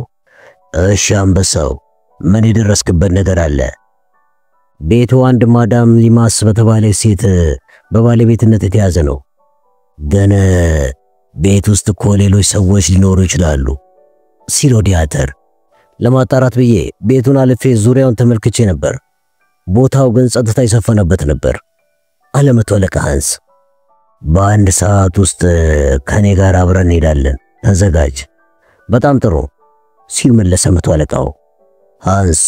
S1: እሺ አንበሳው፣ ምን የደረስክበት ነገር አለ? ቤቱ አንድ ማዳም ሊማስ በተባለ ሴት በባለቤትነት የተያዘ ነው። ግን ቤት ውስጥ እኮ ሌሎች ሰዎች ሊኖሩ ይችላሉ ሲል ዲያተር ለማጣራት ብዬ ቤቱን አልፌ ዙሪያውን ተመልክቼ ነበር። ቦታው ግን ጸጥታ የሰፈነበት ነበር አለ መቶ አለቃ ሃንስ። በአንድ ሰዓት ውስጥ ከኔ ጋር አብረን እንሄዳለን፣ ተዘጋጅ። በጣም ጥሩ ሲል መለሰ መቶ አለቃው። ሃንስ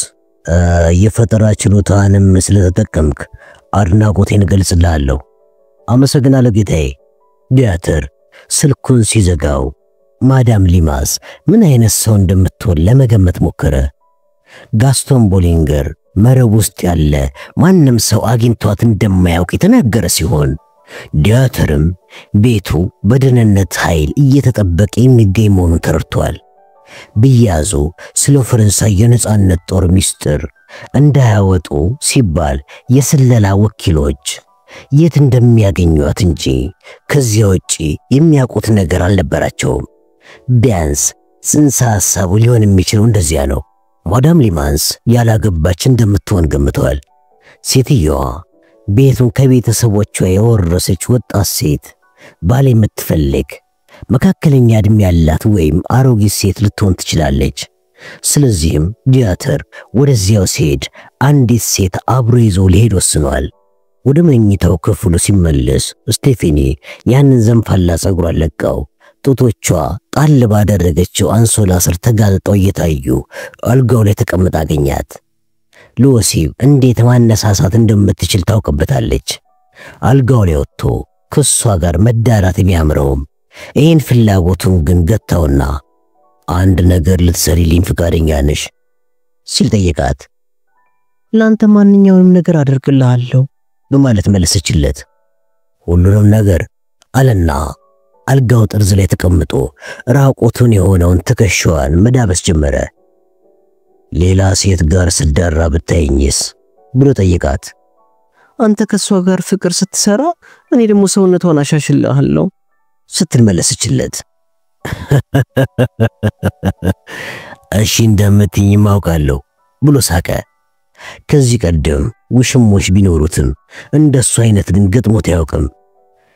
S1: የፈጠራ ችሎታንም ስለተጠቀምክ አድናቆቴን እገልጽልሃለሁ። አመሰግናለሁ ጌታዬ። ዲያተር ስልኩን ሲዘጋው ማዳም ሊማስ ምን አይነት ሰው እንደምትሆን ለመገመት ሞከረ። ጋስቶን ቦሊንገር መረብ ውስጥ ያለ ማንም ሰው አግኝቷት እንደማያውቅ የተናገረ ሲሆን ዲያተርም ቤቱ በደህንነት ኃይል እየተጠበቀ የሚገኝ መሆኑን ተረድቷል። ቢያዙ ስለ ፈረንሳይ የነጻነት ጦር ሚስጥር እንዳያወጡ ሲባል የስለላ ወኪሎች የት እንደሚያገኙት እንጂ ከዚያ ውጪ የሚያውቁት ነገር አልነበራቸውም። ቢያንስ ጽንሰ ሐሳቡ ሊሆን የሚችለው እንደዚያ ነው። ማዳም ሊማንስ ያላገባች እንደምትሆን ገምተዋል። ሴትየዋ ቤቱን ከቤተሰቦቿ የወረሰች ወጣት ሴት ባል የምትፈልግ መካከለኛ ዕድሜ ያላት ወይም አሮጊት ሴት ልትሆን ትችላለች። ስለዚህም ዲያተር ወደዚያው ሲሄድ አንዲት ሴት አብሮ ይዞ ሊሄድ ወስኗል። ወደ መኝታው ክፍሉ ሲመለስ ስቴፋኒ ያንን ዘንፋላ ጸጉሯን ለቀው ጡቶቿ ጣል ባደረገችው አንሶላ ስር ተጋልጠው እየታዩ አልጋው ላይ ተቀምጣ አገኛት። ለወሲብ እንዴት ማነሳሳት እንደምትችል ታውቅበታለች። አልጋው ላይ ወጥቶ ከሷ ጋር መዳራት ቢያምረውም ይህን ፍላጎቱን ግን ገታውና አንድ ነገር ልትሰሪልኝ ፍቃደኛ ነሽ ሲል ጠየቃት።
S2: ላንተ ማንኛውንም ነገር አደርግልሃለሁ
S1: በማለት መለሰችለት። ሁሉንም ነገር አለና አልጋው ጠርዝ ላይ ተቀምጦ ራቆቱን የሆነውን ትከሻዋን መዳበስ ጀመረ። ሌላ ሴት ጋር ስዳራ ብታይኝስ ብሎ ጠየቃት።
S2: አንተ ከሷ ጋር ፍቅር ስትሰራ እኔ ደግሞ ሰውነቷን አሻሽልሃለሁ
S1: ስትል መለሰችለት። እሺ እንደምትኝ ማውቃለሁ ብሎ ሳቀ። ከዚህ ቀደም ውሽሞች ቢኖሩትም እንደሱ አይነት ግን ገጥሞት አያውቅም።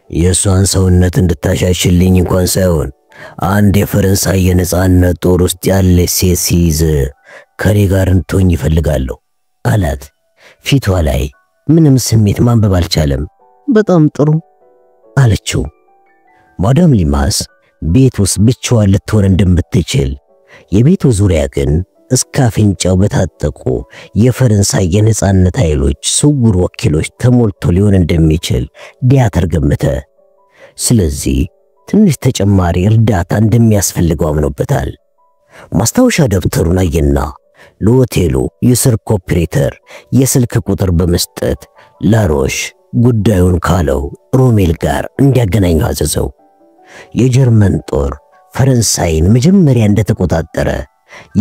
S1: የሷን ሰውነት እንድታሻሽልኝ እንኳን ሳይሆን አንድ የፈረንሳይ የነጻነት ጦር ውስጥ ያለ ሴት ሲይዝ ከኔ ጋር እንድትሆኝ ይፈልጋለሁ አላት። ፊቷ ላይ ምንም ስሜት ማንበብ አልቻለም።
S2: በጣም ጥሩ
S1: አለችው። ማዳም ሊማስ ቤት ውስጥ ብቻዋን ልትሆን እንደምትችል የቤቱ ዙሪያ ግን እስከ አፍንጫው በታጠቁ የፈረንሳይ የነጻነት ኃይሎች ስውር ወኪሎች ተሞልቶ ሊሆን እንደሚችል ዲያተር ገመተ። ስለዚህ ትንሽ ተጨማሪ እርዳታ እንደሚያስፈልገው አምኖበታል። ማስታወሻ ደብተሩን አየና ለሆቴሉ የስልክ ኦፕሬተር የስልክ ቁጥር በመስጠት ላሮሽ ጉዳዩን ካለው ሮሜል ጋር እንዲያገናኘው አዘዘው። የጀርመን ጦር ፈረንሳይን መጀመሪያ እንደተቆጣጠረ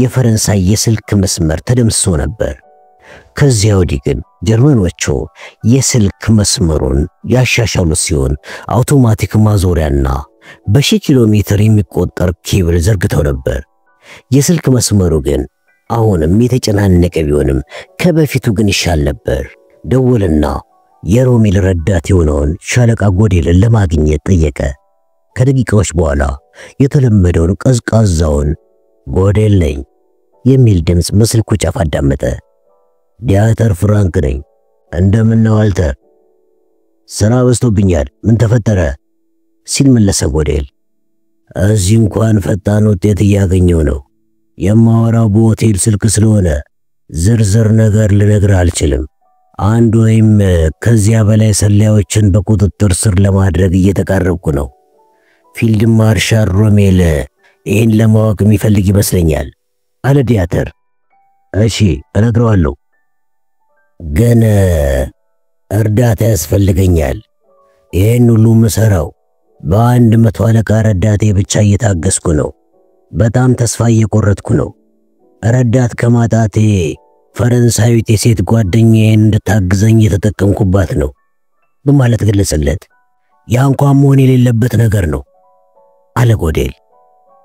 S1: የፈረንሳይ የስልክ መስመር ተደምስሶ ነበር። ከዚያ ወዲህ ግን ጀርመኖቹ የስልክ መስመሩን ያሻሻሉ ሲሆን አውቶማቲክ ማዞሪያና በሺህ ኪሎ ሜትር የሚቆጠር ኬብል ዘርግተው ነበር። የስልክ መስመሩ ግን አሁንም የተጨናነቀ ቢሆንም ከበፊቱ ግን ይሻል ነበር። ደወልና የሮሜል ረዳት የሆነውን ሻለቃ ጎዴልን ለማግኘት ጠየቀ። ከደቂቃዎች በኋላ የተለመደውን ቀዝቃዛውን ጎዴል ነኝ የሚል ድምፅ በስልኩ ጫፍ አዳመጠ። ዲያተር ፍራንክ ነኝ። እንደምን ነው ዋልተር? ስራ በዝቶብኛል። ምን ተፈጠረ? ሲል መለሰ ጎዴል። እዚህ እንኳን ፈጣን ውጤት እያገኘው ነው። የማወራው በሆቴል ስልክ ስለሆነ ዝርዝር ነገር ልነግርህ አልችልም። አንድ ወይም ከዚያ በላይ ሰላዮችን በቁጥጥር ስር ለማድረግ እየተቃረብኩ ነው። ፊልድ ማርሻል ሮሜል ይህን ለማወቅ የሚፈልግ ይመስለኛል አለ ዲያተር። እሺ እነግረዋለሁ፣ ግን እርዳታ ያስፈልገኛል። ይህን ሁሉ ምሰራው በአንድ 100 አለቃ ረዳቴ ብቻ እየታገስኩ ነው። በጣም ተስፋ እየቆረጥኩ ነው። ረዳት ከማጣቴ ፈረንሳዊት የሴት ጓደኛዬን እንድታግዘኝ የተጠቀምኩባት ነው በማለት ገለጸለት። ያ እንኳን መሆን የሌለበት ነገር ነው አለ ጎዴል።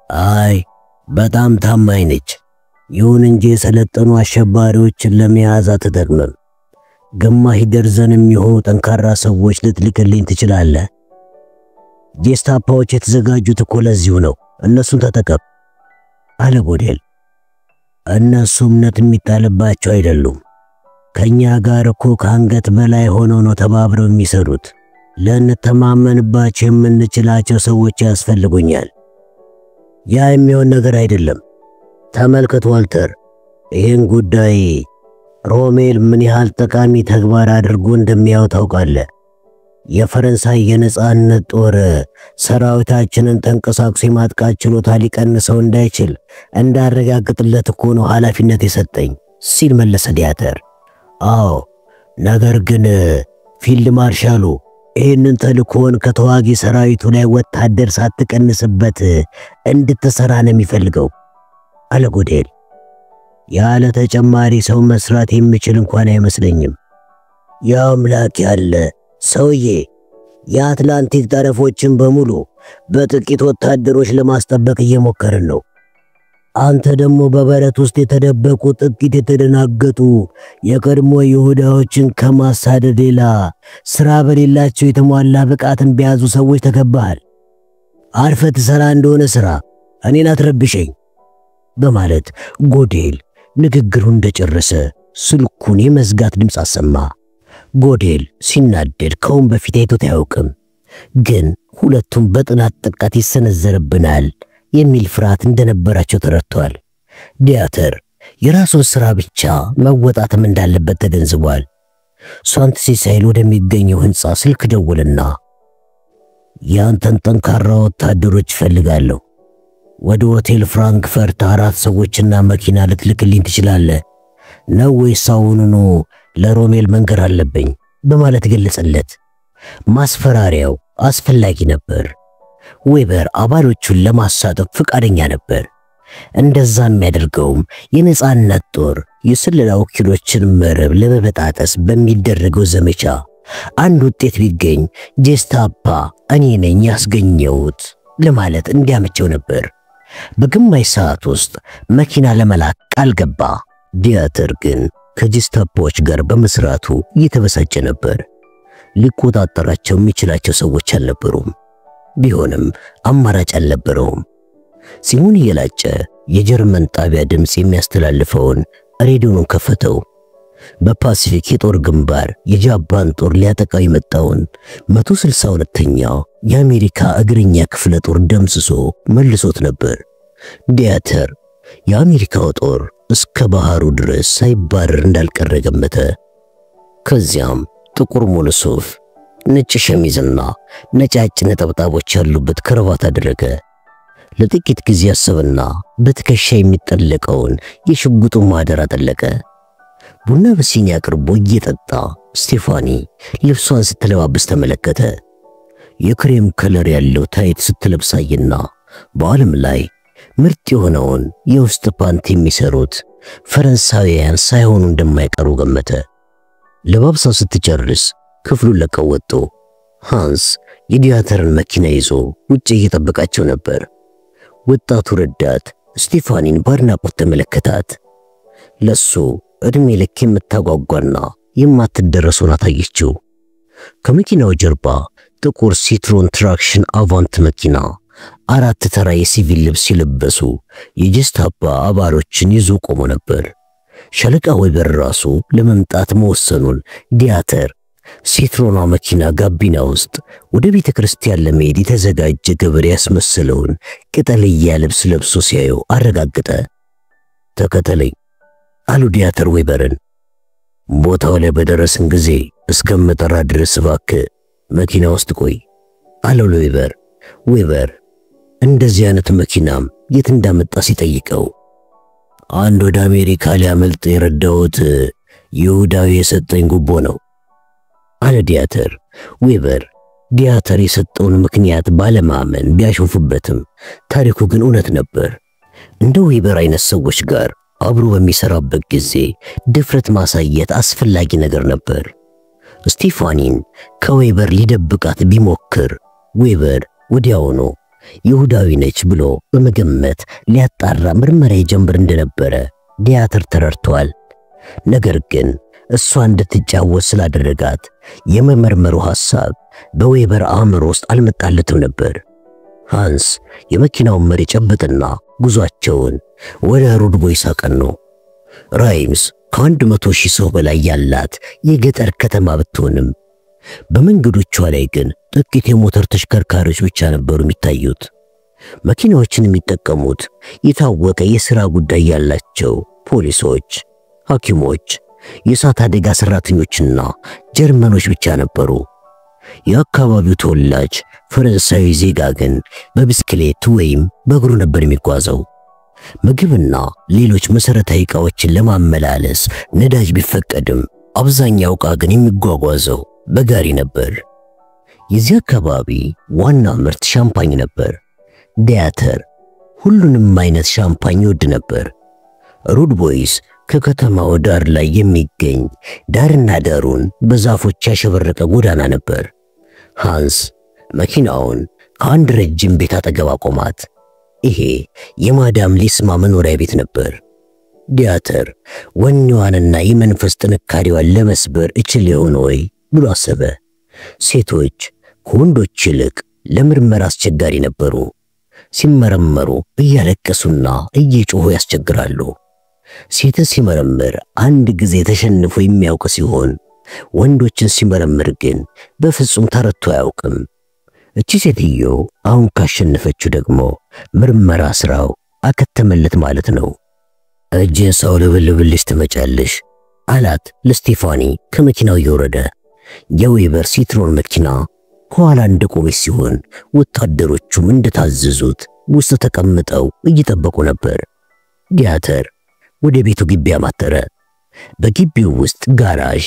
S1: አይ በጣም ታማኝ ነች። ይሁን እንጂ የሰለጠኑ አሸባሪዎችን ለመያዝ አትጠቅምም። ግማሽ ደርዘን የሚሆኑ ጠንካራ ሰዎች ልትልክልኝ ትችላለህ? ጄስታፓዎች የተዘጋጁት እኮ ለዚሁ ነው። እነሱን ተጠቀም አለ ጎዴል። እነሱ እምነት የሚጣልባቸው አይደሉም። ከኛ ጋር እኮ ከአንገት በላይ ሆነው ነው ተባብረው የሚሰሩት። ልንተማመንባቸው የምንችላቸው ሰዎች ያስፈልጉኛል። ያ የሚሆን ነገር አይደለም። ተመልከት ዋልተር፣ ይህን ጉዳይ ሮሜል ምን ያህል ጠቃሚ ተግባር አድርጎ እንደሚያው ታውቃለህ። የፈረንሳይ የነጻነት ጦር ሰራዊታችንን ተንቀሳቅሶ የማጥቃት ችሎታ ሊቀንሰው እንዳይችል እንዳረጋግጥለት እኮ ነው ኃላፊነት የሰጠኝ ሲል መለሰ ዲያተር። አዎ፣ ነገር ግን ፊልድ ማርሻሉ ይህንን ተልእኮን ከተዋጊ ሰራዊቱ ላይ ወታደር ሳትቀንስበት እንድትሰራ ነው የሚፈልገው አለ ጎዴል። ያለ ተጨማሪ ሰው መስራት የሚችል እንኳን አይመስለኝም። ያ አምላክ ያለ ሰውዬ የአትላንቲክ ጠረፎችን በሙሉ በጥቂት ወታደሮች ለማስጠበቅ እየሞከርን ነው። አንተ ደግሞ በበረት ውስጥ የተደበቁ ጥቂት የተደናገጡ የቀድሞ ይሁዳዎችን ከማሳደድ ሌላ ስራ በሌላቸው የተሟላ ብቃትን በያዙ ሰዎች ተከባሃል። አርፈህ ትሰራ እንደሆነ ስራ፣ እኔን አትረብሸኝ በማለት ጎዴል ንግግሩን እንደጨረሰ ስልኩን የመዝጋት ድምፅ አሰማ። ጎዴል ሲናደድ ከውን በፊት አይቶት አያውቅም። ግን ሁለቱም በጥናት ጥቃት ይሰነዘርብናል የሚል ፍርሃት እንደነበራቸው ተረድቷል። ዲያተር የራሱን ስራ ብቻ መወጣትም እንዳለበት ተገንዝቧል። ሳንት-ሲሳይል ወደሚገኘው ህንጻ ስልክ ደወለና ያንተን ጠንካራ ወታደሮች ፈልጋለሁ። ወደ ሆቴል ፍራንክፈርት 4 ሰዎችና መኪና ልትልክልኝ ትችላለህ ነው ወይስ አሁኑኑ ለሮሜል መንገር አለብኝ በማለት ገለጸለት። ማስፈራሪያው አስፈላጊ ነበር። ዌበር አባሎቹን ለማሳተፍ ፍቃደኛ ነበር። እንደዛ የሚያደርገውም የነጻነት ጦር የስለላ ወኪሎችን መረብ ለመበጣጠስ በሚደረገው ዘመቻ አንድ ውጤት ቢገኝ ጄስታፓ እኔ ነኝ ያስገኘሁት ለማለት እንዲያመቸው ነበር። በግማሽ ሰዓት ውስጥ መኪና ለመላክ ቃል ገባ። ዲያተር ግን ከጄስታፖች ጋር በመስራቱ እየተበሳጨ ነበር። ሊቆጣጠራቸው የሚችላቸው ሰዎች አልነበሩም። ቢሆንም አማራጭ አልነበረውም። ሲሙን እየላጨ የጀርመን ጣቢያ ድምጽ የሚያስተላልፈውን ሬዲዮን ከፈተው። በፓሲፊክ የጦር ግንባር የጃፓን ጦር ሊያጠቃው የመጣውን 162ኛው የአሜሪካ እግረኛ ክፍለ ጦር ደምስሶ መልሶት ነበር። ዲያተር የአሜሪካው ጦር እስከ ባህሩ ድረስ ሳይባረር እንዳልቀረ ገመተ። ከዚያም ጥቁር ሙሉ ሱፍ፣ ነጭ ሸሚዝና ነጫጭ ነጠብጣቦች ያሉበት ክራቫት አደረገ። ለጥቂት ጊዜ አሰበና በትከሻ የሚጠለቀውን የሽጉጡን ማደር አጠለቀ። ቡና በሲኒ አቅርቦ እየጠጣ ስቴፋኒ ልብሷን ስትለባብስ ተመለከተ። የክሬም ከለር ያለው ታይት ስትለብሳይና በዓለም ላይ ምርጥ የሆነውን የውስጥ ፓንት የሚሰሩት ፈረንሳውያን ሳይሆኑ እንደማይቀሩ ገመተ። ለባብሳው ስትጨርስ ክፍሉን ለቀው ወጡ። ሃንስ የዲያተርን መኪና ይዞ ውጭ እየጠበቃቸው ነበር። ወጣቱ ረዳት ስቴፋኒን በአድናቆት ተመለከታት። ለሱ እድሜ ልክ የምታጓጓና የማትደረስ ሆና ታየችው። ከመኪናው ጀርባ ጥቁር ሲትሮን ትራክሽን አቫንት መኪና አራት ተራ የሲቪል ልብስ የለበሱ የጀስታፓ አባሎችን ይዞ ቆሞ ነበር። ሻለቃ ዌበር ራሱ ለመምጣት መወሰኑን ዲያተር ሲትሮኗ መኪና ጋቢና ውስጥ ወደ ቤተ ክርስቲያን ለመሄድ የተዘጋጀ ገበሬ ያስመሰለውን ቅጠልያ ልብስ ለብሶ ሲያየው አረጋገጠ። ተከተለኝ አሉ ዲያተር ዌበርን። ቦታው ላይ በደረስን ጊዜ እስከምጠራ ድረስ እባክህ መኪና ውስጥ ቆይ አለው ለዌበር። ዌበር እንደዚህ አይነት መኪናም የት እንዳመጣ ሲጠይቀው አንድ ወደ አሜሪካ ሊያመልጥ የረዳሁት ይሁዳዊ የሰጠኝ ጉቦ ነው አለ ዲያተር። ዌበር ዲያተር የሰጠውን ምክንያት ባለማመን ቢያሾፉበትም ታሪኩ ግን እውነት ነበር። እንደ ዌበር አይነት ሰዎች ጋር አብሮ በሚሰራበት ጊዜ ድፍረት ማሳየት አስፈላጊ ነገር ነበር። ስቴፋኒን ከዌበር ሊደብቃት ቢሞክር ዌበር ወዲያውኑ ይሁዳዊ ነች ብሎ በመገመት ሊያጣራ ምርመራ ይጀምር እንደነበረ ዲያተር ተረድቷል። ነገር ግን እሷ እንድትጫወት ስላደረጋት የመመርመሩ ሐሳብ በዌበር አእምሮ ውስጥ አልመጣለትም ነበር። ሃንስ የመኪናውን መሪ ጨበጠና ጉዟቸውን ወደ ሩድቦይስ አቀኑ። ራይምስ ከ100,000 ሰው በላይ ያላት የገጠር ከተማ ብትሆንም በመንገዶቿ ላይ ግን ጥቂት የሞተር ተሽከርካሪዎች ብቻ ነበሩ የሚታዩት። መኪናዎችን የሚጠቀሙት የታወቀ የሥራ ጉዳይ ያላቸው ፖሊሶች፣ ሐኪሞች፣ የእሳት አደጋ ሰራተኞችና ጀርመኖች ብቻ ነበሩ። የአካባቢው ተወላጅ ፈረንሳዊ ዜጋ ግን በብስክሌት ወይም በእግሩ ነበር የሚጓዘው። ምግብና ሌሎች መሰረታዊ ዕቃዎችን ለማመላለስ ነዳጅ ቢፈቀድም አብዛኛው ዕቃ ግን የሚጓጓዘው በጋሪ ነበር። የዚህ አካባቢ ዋና ምርት ሻምፓኝ ነበር። ዲያተር ሁሉንም አይነት ሻምፓኝ ይወድ ነበር። ሩድቦይስ ከከተማው ዳር ላይ የሚገኝ ዳርና ዳሩን በዛፎች ያሸበረቀ ጎዳና ነበር። ሃንስ መኪናውን ከአንድ ረጅም ቤት አጠገብ አቆማት። ይሄ የማዳም ሊስማ መኖሪያ ቤት ነበር። ዲያተር ወኔዋንና የመንፈስ ጥንካሬዋን ለመስበር እችል ይሆን ወይ ብሎ አሰበ። ሴቶች ከወንዶች ይልቅ ለምርመራ አስቸጋሪ ነበሩ። ሲመረመሩ እያለቀሱና እየጮሁ ያስቸግራሉ። ሴትን ሲመረምር አንድ ጊዜ ተሸንፎ የሚያውቅ ሲሆን ወንዶችን ሲመረምር ግን በፍጹም ተረቶ አያውቅም። እቺ ሴትዮ አሁን ካሸነፈችው ደግሞ ምርመራ ስራው አከተመለት ማለት ነው። እጄን ሰው ልብልብልሽ ትመጫለሽ አላት ለስቴፋኒ ከመኪናው እየወረደ። የዌበር ሲትሮን መኪና ከኋላ እንደቆመች ሲሆን ወታደሮቹም እንደታዘዙት ውስጥ ተቀምጠው እየጠበቁ ነበር። ዲያተር ወደ ቤቱ ግቢ አማተረ። በግቢው ውስጥ ጋራዥ፣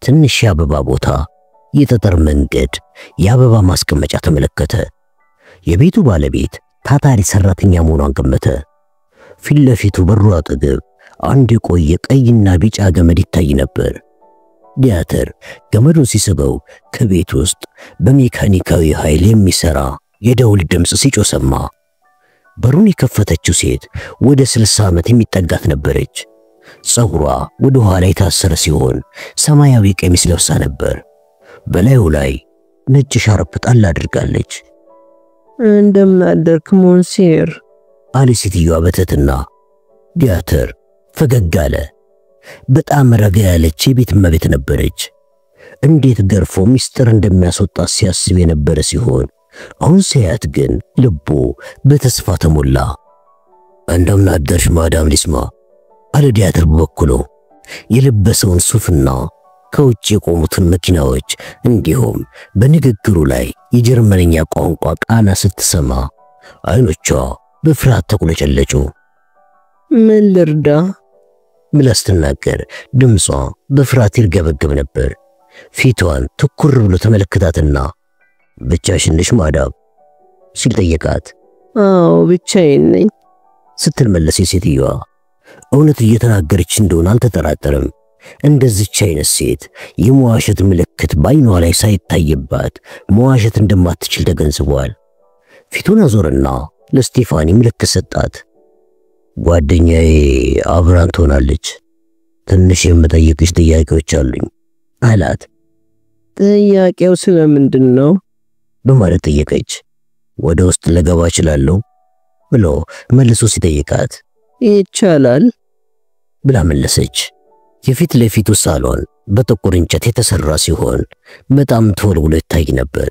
S1: ትንሽ የአበባ ቦታ፣ የጠጠር መንገድ፣ የአበባ ማስቀመጫ ተመለከተ። የቤቱ ባለቤት ታታሪ ሰራተኛ መሆኗን ገመተ። ፊት ለፊቱ በሩ አጠገብ አንድ የቆየ ቀይና ቢጫ ገመድ ይታይ ነበር። ዲያተር ገመዱን ሲስበው ከቤት ውስጥ በሜካኒካዊ ኃይል የሚሰራ የደውል ድምጽ ሲጮህ ሰማ። በሩን የከፈተችው ሴት ወደ 60 ዓመት የሚጠጋት ነበረች። ጸጉሯ ወደ ኋላ የታሰረ ሲሆን ሰማያዊ ቀሚስ ለብሳ ነበር። በላዩ ላይ ነጭ ሻርፕ ጣል አድርጋለች።
S2: እንደምን አደርክ ሞንሴር
S1: አለች ሴትዮዋ በትህትና። ቲያትር ፈገግ አለ። በጣም ረጋ ያለች የቤት እመቤት ነበረች። እንዴት ገርፎ ሚስጥር እንደሚያስወጣ ሲያስብ የነበረ ሲሆን አሁን ሲያት ግን ልቡ በተስፋ ተሞላ። እንደምን አደርሽ ማዳም ሊስማ አለ ቲያትር በበኩሉ። የለበሰውን ሱፍና ከውጭ የቆሙትን መኪናዎች እንዲሁም በንግግሩ ላይ የጀርመንኛ ቋንቋ ቃና ስትሰማ አይኖቿ በፍርሃት ተቁለጨለጩ።
S2: ምን ልርዳ
S1: ብላ ስትናገር ድምጿ በፍርሃት ይርገበገብ ነበር። ፊቷን ትኩር ብሎ ተመለከታትና ብቻሽን ነሽ ማዳም ሲል ጠየቃት።
S2: አዎ ብቻዬን ነኝ
S1: ስትል መለሰ ሴትዮዋ። እውነት እየተናገረች እንደሆነ አልተጠራጠረም። እንደዚች አይነት ሴት የመዋሸት ምልክት በዓይኗ ላይ ሳይታይባት መዋሸት እንደማትችል ተገንዝቧል። ፊቱን አዞርና ለስቴፋኒ ምልክት ሰጣት። ጓደኛዬ አብራን ትሆናለች። ትንሽ የምጠይቅሽ ጥያቄዎች አሉኝ አላት።
S2: ጥያቄው ስለምንድን ነው
S1: በማለት ጠየቀች። ወደ ውስጥ ልገባ እችላለሁ ብሎ መልሶ ሲጠይቃት
S2: ይቻላል
S1: ብላ መለሰች። የፊት ለፊቱ ሳሎን በጥቁር እንጨት የተሰራ ሲሆን በጣም ተወልውሎ ይታይ ነበር።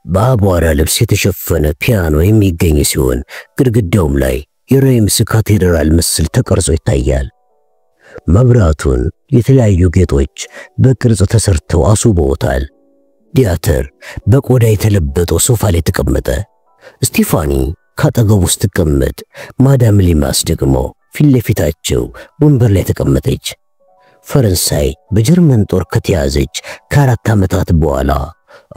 S1: በአቧራ ልብስ የተሸፈነ ፒያኖ የሚገኝ ሲሆን ግድግዳውም ላይ የሬምስ ካቴድራል ምስል ተቀርጾ ይታያል። መብራቱን የተለያዩ ጌጦች በቅርጽ ተሰርተው አስውበውታል። ቲያትር በቆዳ የተለበጠው ሶፋ ላይ ተቀመጠ። ስቴፋኒ ካጠገቡ ስትቀመጥ ማዳም ሊማስ ደግሞ ፊት ለፊታቸው ወንበር ላይ ተቀመጠች። ፈረንሳይ በጀርመን ጦር ከተያዘች ከአራት ዓመታት በኋላ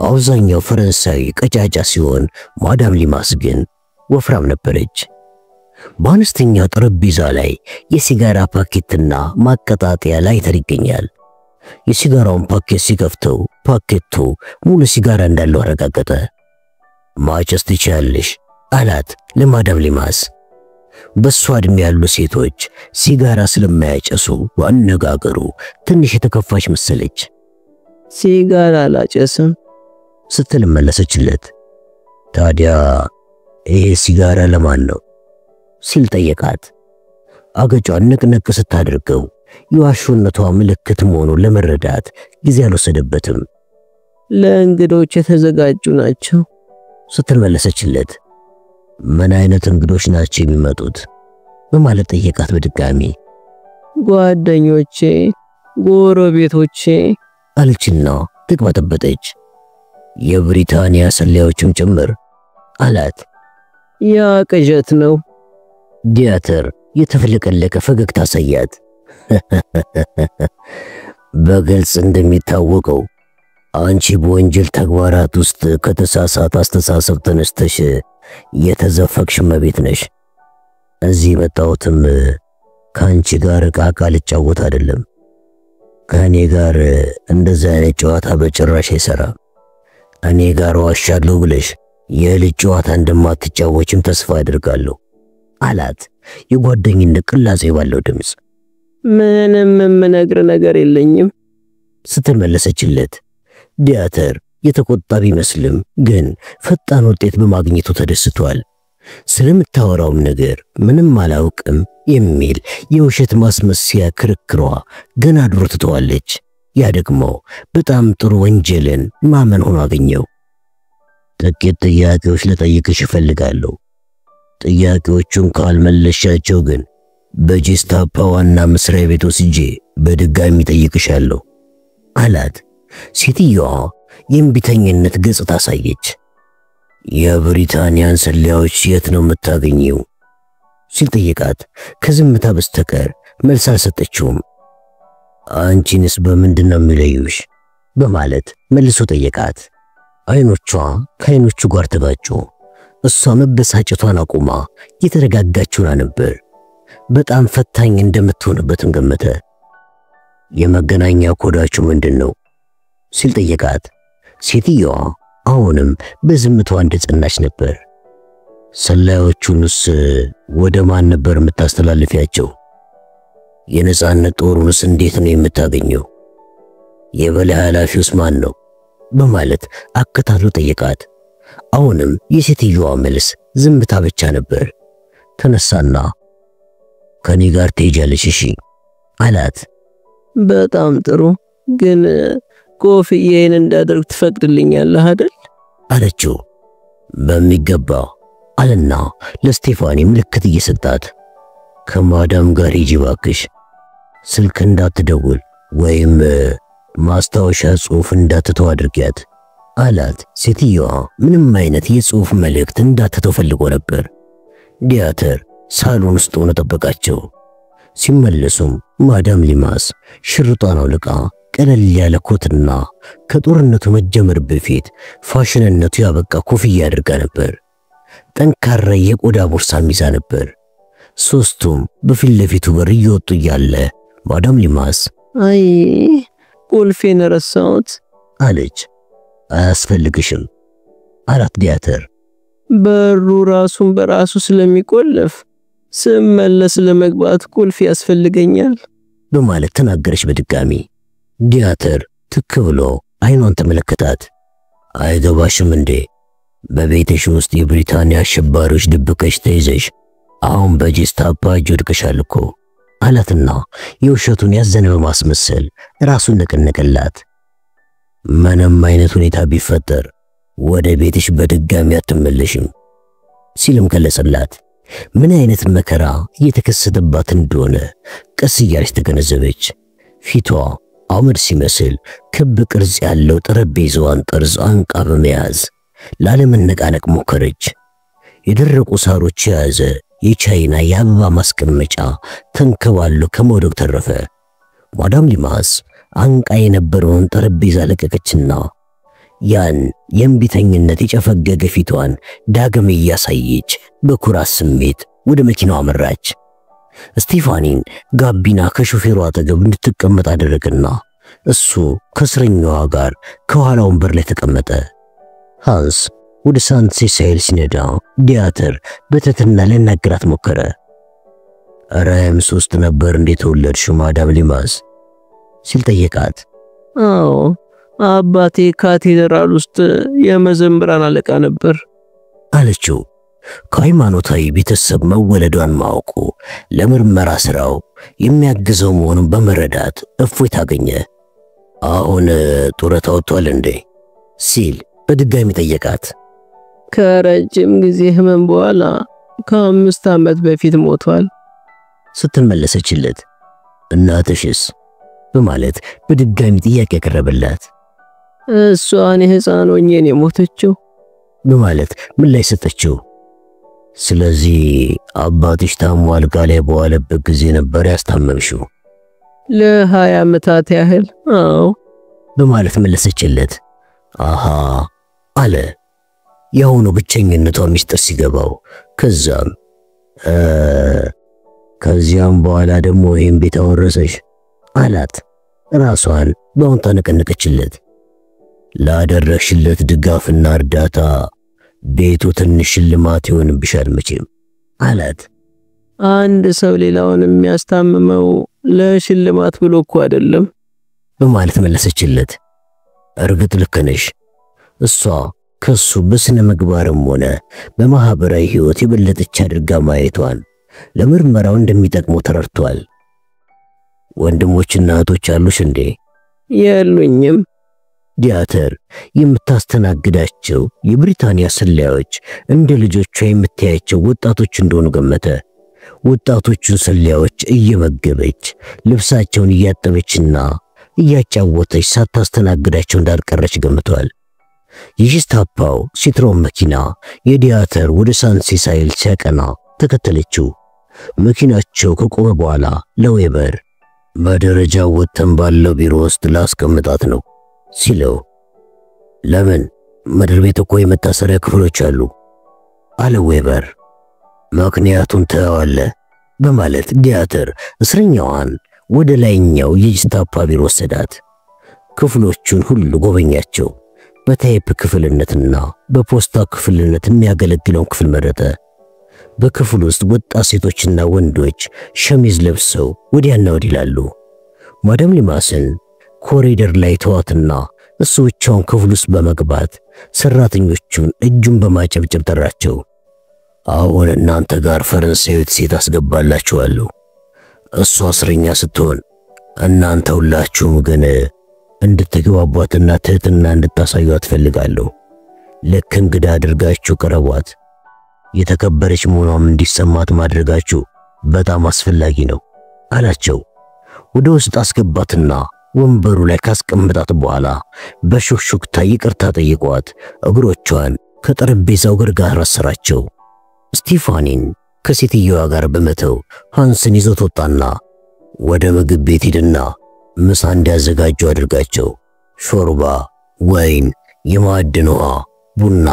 S1: አብዛኛው ፈረንሳይ ቀጫጫ ሲሆን ማዳም ሊማስ ግን ወፍራም ነበረች። በአነስተኛ ጠረጴዛ ላይ የሲጋራ ፓኬትና ማቀጣጠያ ላይተር ይገኛል። የሲጋራውን ፓኬት ሲከፍተው ፓኬቱ ሙሉ ሲጋራ እንዳለው አረጋገጠ። ማጨስ ትችያለሽ አላት ለማዳም ሊማስ። በሷ ዕድሜ ያሉ ሴቶች ሲጋራ ስለማያጨሱ አነጋገሩ ትንሽ የተከፋች መሰለች።
S2: ሲጋራ አላጨስም
S1: ስትል መለሰችለት። ታዲያ ይሄ ሲጋራ ለማን ነው ሲል ጠየቃት። አገጯን ነቅነቅ ስታደርገው የዋሹነቷ ምልክት መሆኑን ለመረዳት ጊዜ አልወሰደበትም።
S2: ለእንግዶች የተዘጋጁ ናቸው
S1: ስትል መለሰችለት። ምን አይነት እንግዶች ናቸው የሚመጡት በማለት ጠየቃት በድጋሚ።
S2: ጓደኞቼ፣ ጎረቤቶቼ
S1: አለችና ተቅበጠበጠች። የብሪታንያ ሰላዮችም ጭምር አላት።
S2: ያ ቅዠት ነው።
S1: ቲያትር የተፈለቀለቀ ፈገግታ አሳያት። በግልጽ እንደሚታወቀው አንቺ በወንጀል ተግባራት ውስጥ ከተሳሳተ አስተሳሰብ ተነስተሽ የተዘፈቅሽ መቤት ነሽ። እዚህ መጣሁትም ካንቺ ጋር ዕቃ ልጫወት አይደለም። ከኔ ጋር እንደዛ አይነት ጨዋታ በጭራሽ አይሰራም። እኔ ጋር ዋሻለሁ ብለሽ የልጅ ጨዋታ እንደማትጫወችም ተስፋ አድርጋለሁ አላት የጓደኝነት ቅላጼ ባለው ድምጽ።
S2: ምንም የምነግር ነገር የለኝም
S1: ስትል መለሰችለት። ቲያትር የተቆጣ ቢመስልም ግን ፈጣን ውጤት በማግኘቱ ተደስቷል። ስለምታወራውም ነገር ምንም አላውቅም የሚል የውሸት ማስመሰያ ክርክሯ ገና ድሮ ትተዋለች። ያ ደግሞ በጣም ጥሩ ወንጀልን ማመን ሆኖ አገኘው። ጥቂት ጥያቄዎች ልጠይቅሽ እፈልጋለሁ። ጥያቄዎቹን ካልመለሻቸው ግን በጂስታፓ ዋና መስሪያ ቤት ወስጄ በድጋሚ ጠይቅሻለሁ አላት። ሴትዮዋ የእምቢተኝነት ገጽታ አሳየች። የብሪታንያን ሰላዮች የት ነው የምታገኘው ሲል ጠየቃት። ከዝምታ በስተቀር መልስ አልሰጠችውም። አንቺንስ በምንድን ነው የሚለዩሽ በማለት መልሶ ጠየቃት። አይኖቿ ከአይኖቹ ጋር ተጋጩ። እሷ መበሳጨቷን አቁማ የተረጋጋችውና ነበር። በጣም ፈታኝ እንደምትሆንበትም ገመተ። የመገናኛ ኮዳችሁ ምንድነው ሲል ጠየቃት። ሴትዮዋ አሁንም በዝምታዋ እንደጸናች ነበር። ሰላዮቹንስ ወደ ማን ነበር የምታስተላልፊያቸው? የነጻነት ጦሩንስ እንዴት ነው የምታገኘው? የበላይ ኃላፊውስ ማን ነው በማለት አከታትሎ ጠየቃት። አሁንም የሴትዮዋ መልስ ዝምታ ብቻ ነበር። ተነሳና ከኔ ጋር ትሄጃለሽ እሺ አላት።
S2: በጣም ጥሩ፣ ግን ኮፍዬን እንዳደርግ ትፈቅድልኛለህ አይደል?
S1: አለችው። በሚገባ አለና ለስቴፋኒ ምልክት እየሰጣት ከማዳም ጋር ሂጂ እባክሽ፣ ስልክ እንዳትደውል ወይም ማስታወሻ ጽሑፍ እንዳትተው አድርጊያት አላት። ሴትዮዋ ምንም አይነት የጽሑፍ መልእክት እንዳትተው ፈልጎ ነበር። ዲያተር ሳሎን ውስጥ ሆኖ ጠበቃቸው። ሲመለሱም ማዳም ሊማስ ሽርጧን አውልቃ ቀለል ያለ ኮትና ከጦርነቱ መጀመር በፊት ፋሽንነቱ ያበቃ ኮፍያ አድርጋ ነበር። ጠንካራ የቆዳ ቦርሳም ይዛ ነበር። ሶስቱም በፊት ለፊቱ በር እየወጡ እያለ ማዳም ሊማስ
S2: አይ ቁልፌን ረሳሁት
S1: አለች። አያስፈልግሽም አላት ዲያተር።
S2: በሩ ራሱን በራሱ ስለሚቆለፍ ስመለስ ለመግባት ቁልፍ ያስፈልገኛል
S1: በማለት ተናገረች በድጋሚ። ዲያተር ትክ ብሎ አይኗን ተመለከታት። አይገባሽም እንዴ? በቤትሽ ውስጥ የብሪታንያ አሸባሪዎች ድብቀሽ ተይዘሽ አሁን በጂስታፓ እጅ ወድቀሻል እኮ አላትና የውሸቱን ያዘነ በማስመሰል ራሱን ነቀነቀላት። ምንም አይነት ሁኔታ ቢፈጠር ወደ ቤትሽ በድጋሚ አትመለሽም ሲልም ገለጸላት። ምን አይነት መከራ እየተከሰተባት እንደሆነ ቀስ እያለች ተገነዘበች። ፊቷ አመድ ሲመስል ክብ ቅርጽ ያለው ጠረጴዛዋን ጠርዝ አንቃ በመያዝ ላለመነቃነቅ ሞከረች። የደረቁ ሳሮች የያዘ የቻይና የአበባ ማስቀመጫ ተንከባሎ ከመውደቅ ተረፈ። ማዳም ሊማስ አንቃ የነበረውን ጠረጴዛ ለቀቀችና ያን የእምቢተኝነት የጨፈገገ ፊቷን ዳግም እያሳየች በኩራት ስሜት ወደ መኪናው አመራች። ስቴፋኒን ጋቢና ከሾፌሩ አጠገብ እንድትቀመጥ አደረገና እሱ ከእስረኛዋ ጋር ከኋላ ወንበር ላይ ተቀመጠ። ሃንስ ወደ ሳንት ሴሳይል ሲነዳ ዲያተር በትህትና ሊያናግራት ሞከረ። ራም 3 ነበር እንዴ ተወለድሽው ማዳም ሊማስ ሲል ጠየቃት።
S2: አዎ አባቴ ካቴድራል ውስጥ የመዘምራን አለቃ ነበር
S1: አለችው። ከሃይማኖታዊ ቤተሰብ መወለዷን ማወቁ ለምርመራ ስራው የሚያግዘው መሆኑን በመረዳት እፎይታ አገኘ። አሁን ጡረታ ወጥቷል እንዴ ሲል በድጋሚ ጠየቃት።
S2: ከረጅም ጊዜ ህመም በኋላ ከ5 ዓመት በፊት ሞቷል
S1: ስትል መለሰችለት። እናትሽስ በማለት በድጋሚ ጥያቄ ያቀረበላት።
S2: እሷን ህፃን ሆኜ ነው የሞተችው
S1: በማለት ምን ላይ ሰጠችው። ስለዚህ አባትሽ ታሞ አልጋ ላይ በዋለበት ጊዜ ነበር ያስታመምሽው?
S2: ለ20 ዓመታት ያህል አዎ
S1: በማለት መለሰችለት። አሃ አለ ያውኑ ብቸኝነቷ ሚስጥር ሲገባው። ከዚያም በኋላ ደግሞ ይሄን ቤት አወረሰሽ አላት። ራሷን በአዎንታ ነቀነቀችለት። ላደረግሽለት ድጋፍና እርዳታ ቤቱ ትንሽ ሽልማት ይሆንብሻል መቼም አላት።
S2: አንድ ሰው ሌላውን የሚያስታምመው ለሽልማት ብሎ እኮ አይደለም
S1: በማለት መለሰችለት። እርግጥ ልክ ነሽ። እሷ ከሱ በስነ ምግባርም ሆነ በማህበራዊ ህይወት የበለጠች አድርጋ ማየቷን ለምርመራው እንደሚጠቅመው ተረድቷል። ወንድሞችና እህቶች አሉሽ እንዴ?
S2: የሉኝም።
S1: ዲያተር የምታስተናግዳቸው የብሪታንያ ሰላዮች እንደ ልጆቿ የምታያቸው ወጣቶች እንደሆኑ ገመተ። ወጣቶቹን ሰላዮች እየመገበች ልብሳቸውን እያጠበችና እያጫወተች ሳታስተናግዳቸው እንዳልቀረች ገምቷል። የጂስታፓው ሲትሮን መኪና የዲያተር ወደ ሳንት ሴሳይል ሲያቀና ተከተለችው። መኪናቸው ከቆመ በኋላ ለዌበር በደረጃው ወጥተን ባለው ቢሮ ውስጥ ላስቀምጣት ነው ሲለው፣ ለምን? ምድር ቤት እኮ የመታሰሪያ ክፍሎች አሉ አለ ዌበር። ምክንያቱን ተዋለ በማለት ዲያተር እስረኛዋን ወደ ላይኛው የጂስታፓ ቢሮ ወሰዳት። ክፍሎቹን ሁሉ ጎበኛቸው። በታይፕ ክፍልነትና በፖስታ ክፍልነት የሚያገለግለውን ክፍል መረጠ። በክፍሉ ውስጥ ወጣት ሴቶችና ወንዶች ሸሚዝ ለብሰው ወዲያና ወዲህ ይላሉ። ማዳም ሊማስን ኮሪደር ላይ ተዋትና እሱ ብቻውን ክፍል ውስጥ በመግባት ሰራተኞቹን እጁን በማጨብጨብ ጠራቸው። አሁን እናንተ ጋር ፈረንሳዊት ሴት አስገባላችኋለሁ። እሷ እስረኛ ስትሆን እናንተ ሁላችሁም ግን እንድትግባቧትና ትህትና እንድታሳዩት ፈልጋለሁ። ልክ እንግዳ አድርጋችሁ ቀረቧት። የተከበረች መሆኗም እንዲሰማት ማድረጋችሁ በጣም አስፈላጊ ነው አላቸው። ወደ ውስጥ አስገባትና ወንበሩ ላይ ካስቀመጣት በኋላ በሹክሹክታ ይቅርታ ጠይቋት እግሮቿን ከጠረጴዛው ጋር አሰራቸው። ስቲፋኒን ከሴትየዋ ጋር በመተው ሃንስን ይዞት ወጣና ወደ ምግብ ቤት ሄድና ምሳ እንዲያዘጋጁ አድርጋቸው። ሾርባ፣ ወይን፣ የማዕድን ውሃ፣ ቡና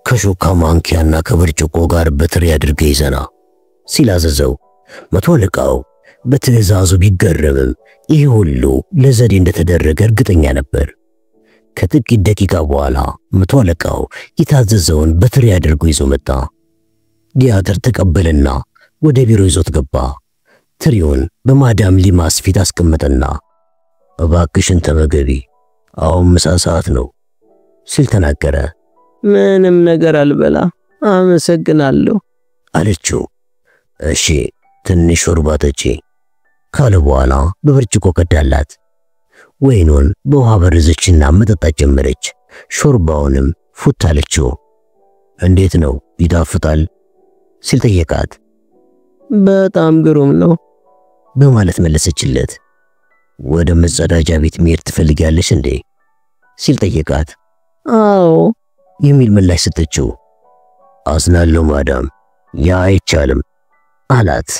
S1: ከሹካ ማንኪያና ከብርጭቆ ጋር በትሪ አድርገ ይዘና ሲል አዘዘው። መቶ አለቃው በትዕዛዙ ቢገረምም ይህ ሁሉ ለዘዴ እንደተደረገ እርግጠኛ ነበር። ከጥቂት ደቂቃ በኋላ መቶ አለቃው የታዘዘውን በትሪ አድርጎ ይዞ መጣ። ዲያተር ተቀበለና ወደ ቢሮ ይዞት ገባ። ትሪውን በማዳም ሊማስ ፊት አስቀመጠና እባክሽን ተመገቢ፣ አሁን ምሳ ሰዓት ነው ሲል ተናገረ።
S2: ምንም ነገር አልበላ አመሰግናለሁ
S1: አለችው። እሺ ትንሽ ሾርባ ጠጪ ካለ በኋላ በብርጭቆ ቀዳላት። ወይኑን በውሃ በረዘችና መጠጣት ጀመረች። ሾርባውንም ፉት አለችው። እንዴት ነው ይጣፍጣል ሲል ጠየቃት።
S2: በጣም ግሩም ነው
S1: በማለት መለሰችለት። ወደ መጸዳጃ ቤት መሄድ ትፈልጊያለሽ እንዴ ሲል ጠየቃት።
S2: አዎ
S1: የሚል ምላሽ ሰጠችው። አዝናለሁ ማዳም፣ ያ አይቻልም አላት።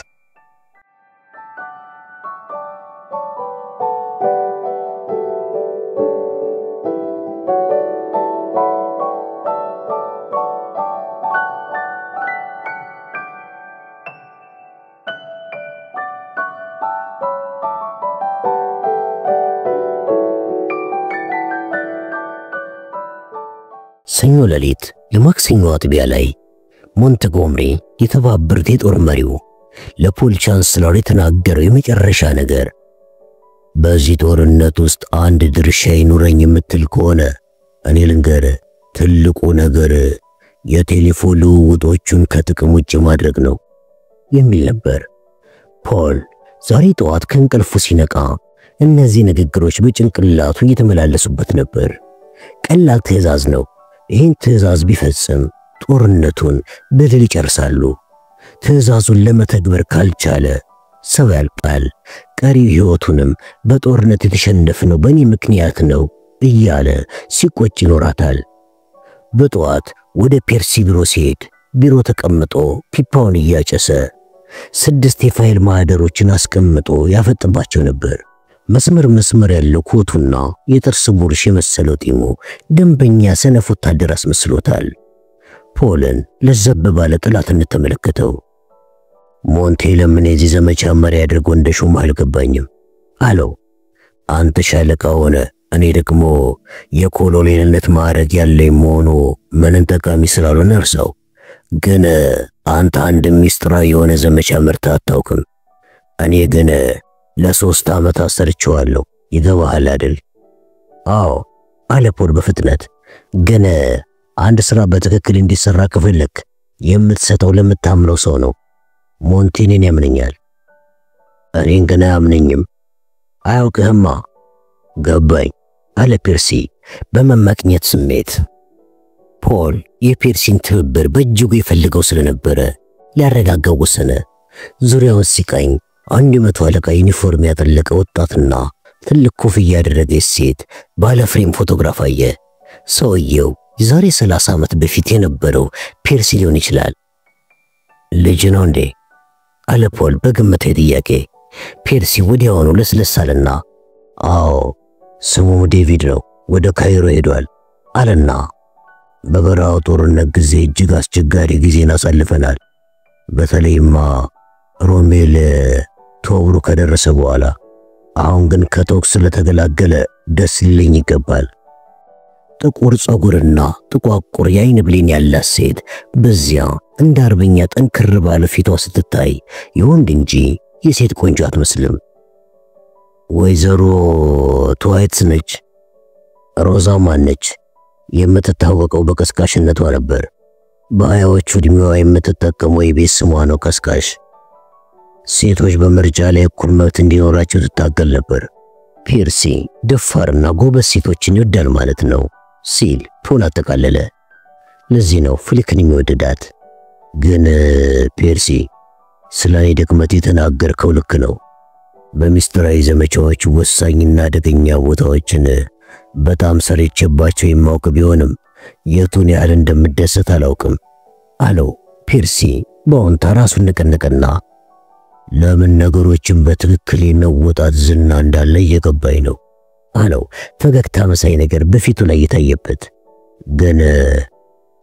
S1: ሰኞ ሌሊት የማክሰኞ አጥቢያ ላይ ሞንተጎምሪ የተባበሩት የጦር መሪው ለፖል ቻንስለር የተናገረው የመጨረሻ ነገር በዚህ ጦርነት ውስጥ አንድ ድርሻ ይኑረኝ የምትል ከሆነ እኔ ልንገር፣ ትልቁ ነገር የቴሌፎን ልውውጦቹን ከጥቅም ውጭ ማድረግ ነው የሚል ነበር። ፖል ዛሬ ጠዋት ከእንቅልፉ ሲነቃ እነዚህ ንግግሮች በጭንቅላቱ እየተመላለሱበት ነበር። ቀላል ትዕዛዝ ነው። ይህን ትዕዛዝ ቢፈጽም ጦርነቱን በድል ይጨርሳሉ። ትዕዛዙን ለመተግበር ካልቻለ ሰው ያልቃል። ቀሪው ሕይወቱንም በጦርነት የተሸነፍነው በእኔ ምክንያት ነው እያለ ሲቆጭ ይኖራታል። በጠዋት ወደ ፔርሲ ቢሮ ሲሄድ ቢሮ ተቀምጦ ፒፓውን እያጨሰ 6 የፋይል ማህደሮችን አስቀምጦ ያፈጥባቸው ነበር። መስመር ያለው ኮቱና የጥርስ ቡርሽ የመሰለው ጢሙ ደንበኛ ሰነፍ ወታደር አስመስሎታል። ፖልን ለዘብ ባለ ጥላትነት ተመለከተው። ሞንቴ ለምን የዚህ ዘመቻ መሪ አድርጎ እንደሾመ አልገባኝም አለው። አንተ ሻለቃ ሆነ እኔ ደግሞ የኮሎኔልነት ማዕረግ ያለኝ መሆኑ ምንን ጠቃሚ ስላልሆነ እርሳው። ግን አንተ አንድ ሚስጥራዊ የሆነ ዘመቻ መርታ አታውቅም። እኔ ግን ለ3 ዓመታት ሰርቼዋለሁ። ይገባሃል አይደል? አዎ አለ ፖል በፍጥነት። ግን አንድ ስራ በትክክል እንዲሰራ ከፈለክ የምትሰጠው ለምታምነው ሰው ነው። ሞንቴንን ያምነኛል፣ እኔን ግን አያምነኝም። አያውቅህማ። ገባኝ አለ ፔርሲ በመመቅኘት ስሜት። ፖል የፔርሲን ትብብር በእጅጉ ይፈልገው ስለነበረ ሊያረጋጋው ወሰነ። ዙሪያውን ሲቃኝ 100 አለቃ ዩኒፎርም ያጠለቀ ወጣትና ትልቅ ኮፍያ ያደረገች ሴት ባለ ፍሬም ፎቶግራፍ አየ። ሰውየው የዛሬ 30 ዓመት በፊት የነበረው ፔርሲ ሊሆን ይችላል። ልጅ ነው እንዴ አለ ፖል በግምታዊ ጥያቄ። ፔርሲ ወዲያውኑ ለስለስ አለና አዎ ስሙ ዴቪድ ነው፣ ወደ ካይሮ ሄዷል አለና በበረሃው ጦርነት ጊዜ እጅግ አስቸጋሪ ጊዜን አሳልፈናል። በተለይማ ሮሜል ቶብሩ ከደረሰ በኋላ። አሁን ግን ከቶክስ ስለተገላገለ ደስ ሊለኝ ይገባል። ጥቁር ጸጉርና ጥቋቁር የአይን ብሌን ያላት ሴት በዚያ እንደ አርበኛ ጠንክር ባለ ፊቷ ስትታይ የወንድ እንጂ የሴት ቆንጆ አትመስልም። ወይዘሮ ትዋይትስ ነች ሮዛ ማነች? የምትታወቀው በቀስቃሽነቷ ነበር። በሀያዎቹ ዕድሜዋ የምትጠቀመው የቤት ስሟ ነው ቀስቃሽ። ሴቶች በምርጫ ላይ እኩል መብት እንዲኖራቸው ትታገል ነበር። ፒርሲ ደፋርና ጎበዝ ሴቶችን ይወዳል ማለት ነው ሲል ፖል አጠቃለለ። ለዚህ ነው ፍሊክን የሚወደዳት። ግን ፒርሲ ስለኔ ድክመት የተናገርከው ልክ ነው። በሚስጥራዊ ዘመቻዎች ወሳኝና አደገኛ ቦታዎችን በጣም ሰርቼባቸው የማውቅ ቢሆንም የቱን ያህል እንደምደሰት አላውቅም አለው። ፒርሲ በአዎንታ ራሱን ነቀነቀና ለምን ነገሮችን በትክክል የመወጣት ዝና እንዳለ እየገባኝ ነው አለው። ፈገግታ መሳይ ነገር በፊቱ ላይ የታየበት። ግን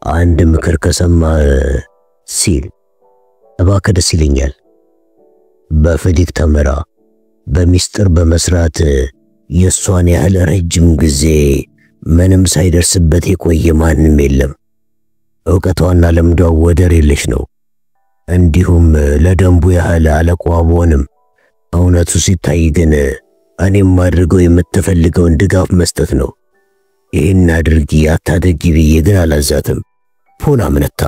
S1: አንድ ምክር ከሰማ ሲል እባክህ ደስ ይለኛል። በፍሊክ ተመራ። በሚስጥር በመስራት የሷን ያህል ረጅም ጊዜ ምንም ሳይደርስበት የቆየ ማንም የለም። ዕውቀቷና ልምዷ ወደር የለሽ ነው። እንዲሁም ለደንቡ ያህል አለቃዋ ብሆንም እውነቱ ሲታይ ግን እኔም አድርገው የምትፈልገውን ድጋፍ መስጠት ነው። ይህን አድርጊ አታድርጊ ብዬ ግን አላዛትም። ፖል አመነታ።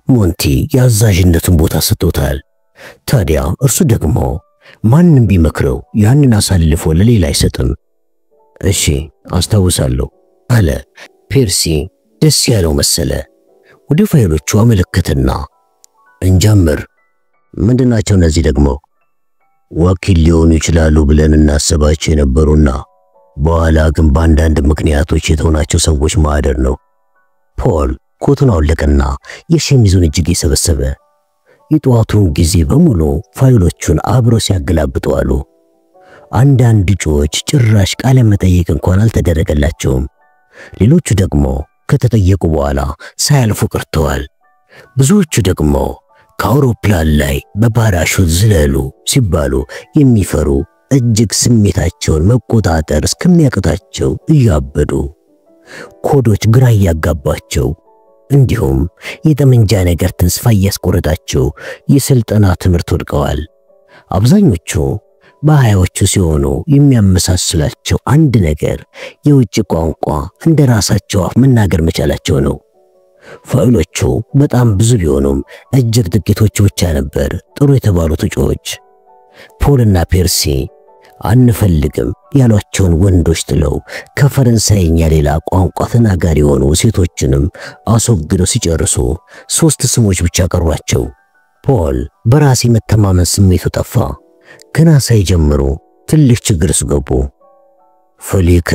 S1: ሞንቲ የአዛዥነቱን ቦታ ሰጥቶታል። ታዲያ እርሱ ደግሞ ማንም ቢመክረው ያንን አሳልፎ ለሌላ አይሰጥም። እሺ አስታውሳለሁ አለ። ፒርሲ ደስ ያለው መሰለ። ወደ ፋይሎቹ አመለከተና እንጀምር። ምንድናቸው እነዚህ ደግሞ? ወኪል ሊሆኑ ይችላሉ ብለን እናስባቸው የነበሩና በኋላ ግን በአንዳንድ ምክንያቶች የተሆናቸው ሰዎች ማህደር ነው። ፖል ኮቱን አወለቀና የሸሚዙን እጅጌ ሰበሰበ። የጠዋቱን ጊዜ በሙሉ ፋይሎቹን አብሮ ሲያገላብጡ አሉ። አንዳንድ እጩዎች ጭራሽ ቃለ መጠይቅ እንኳን አልተደረገላቸውም። ሌሎቹ ደግሞ ከተጠየቁ በኋላ ሳያልፉ ቀርተዋል። ብዙዎቹ ደግሞ ከአውሮፕላን ላይ በፓራሹት ዝለሉ ሲባሉ የሚፈሩ እጅግ ስሜታቸውን መቆጣጠር እስከሚያቅታቸው እያበዱ፣ ኮዶች ግራ እያጋባቸው፣ እንዲሁም የጠመንጃ ነገር ተስፋ እያስቆረጣቸው የስልጠና ትምህርት ወድቀዋል። አብዛኞቹ በሀያዎቹ ሲሆኑ የሚያመሳስላቸው አንድ ነገር የውጭ ቋንቋ እንደራሳቸው አፍ መናገር መቻላቸው ነው። ፋይሎቹ በጣም ብዙ ቢሆኑም እጅግ ጥቂቶቹ ብቻ ነበር ጥሩ የተባሉት እጩዎች። ፖልና ፒርሲ አንፈልግም ያሏቸውን ወንዶች ጥለው ከፈረንሳይኛ ሌላ ቋንቋ ተናጋሪ የሆኑ ሴቶችንም አስወግደው ሲጨርሱ 3 ስሞች ብቻ ቀሯቸው። ፖል በራስ መተማመን ስሜቱ ጠፋ። ገና ሳይጀምሩ ትልቅ ችግር ውስጥ ገቡ። ፍሊክ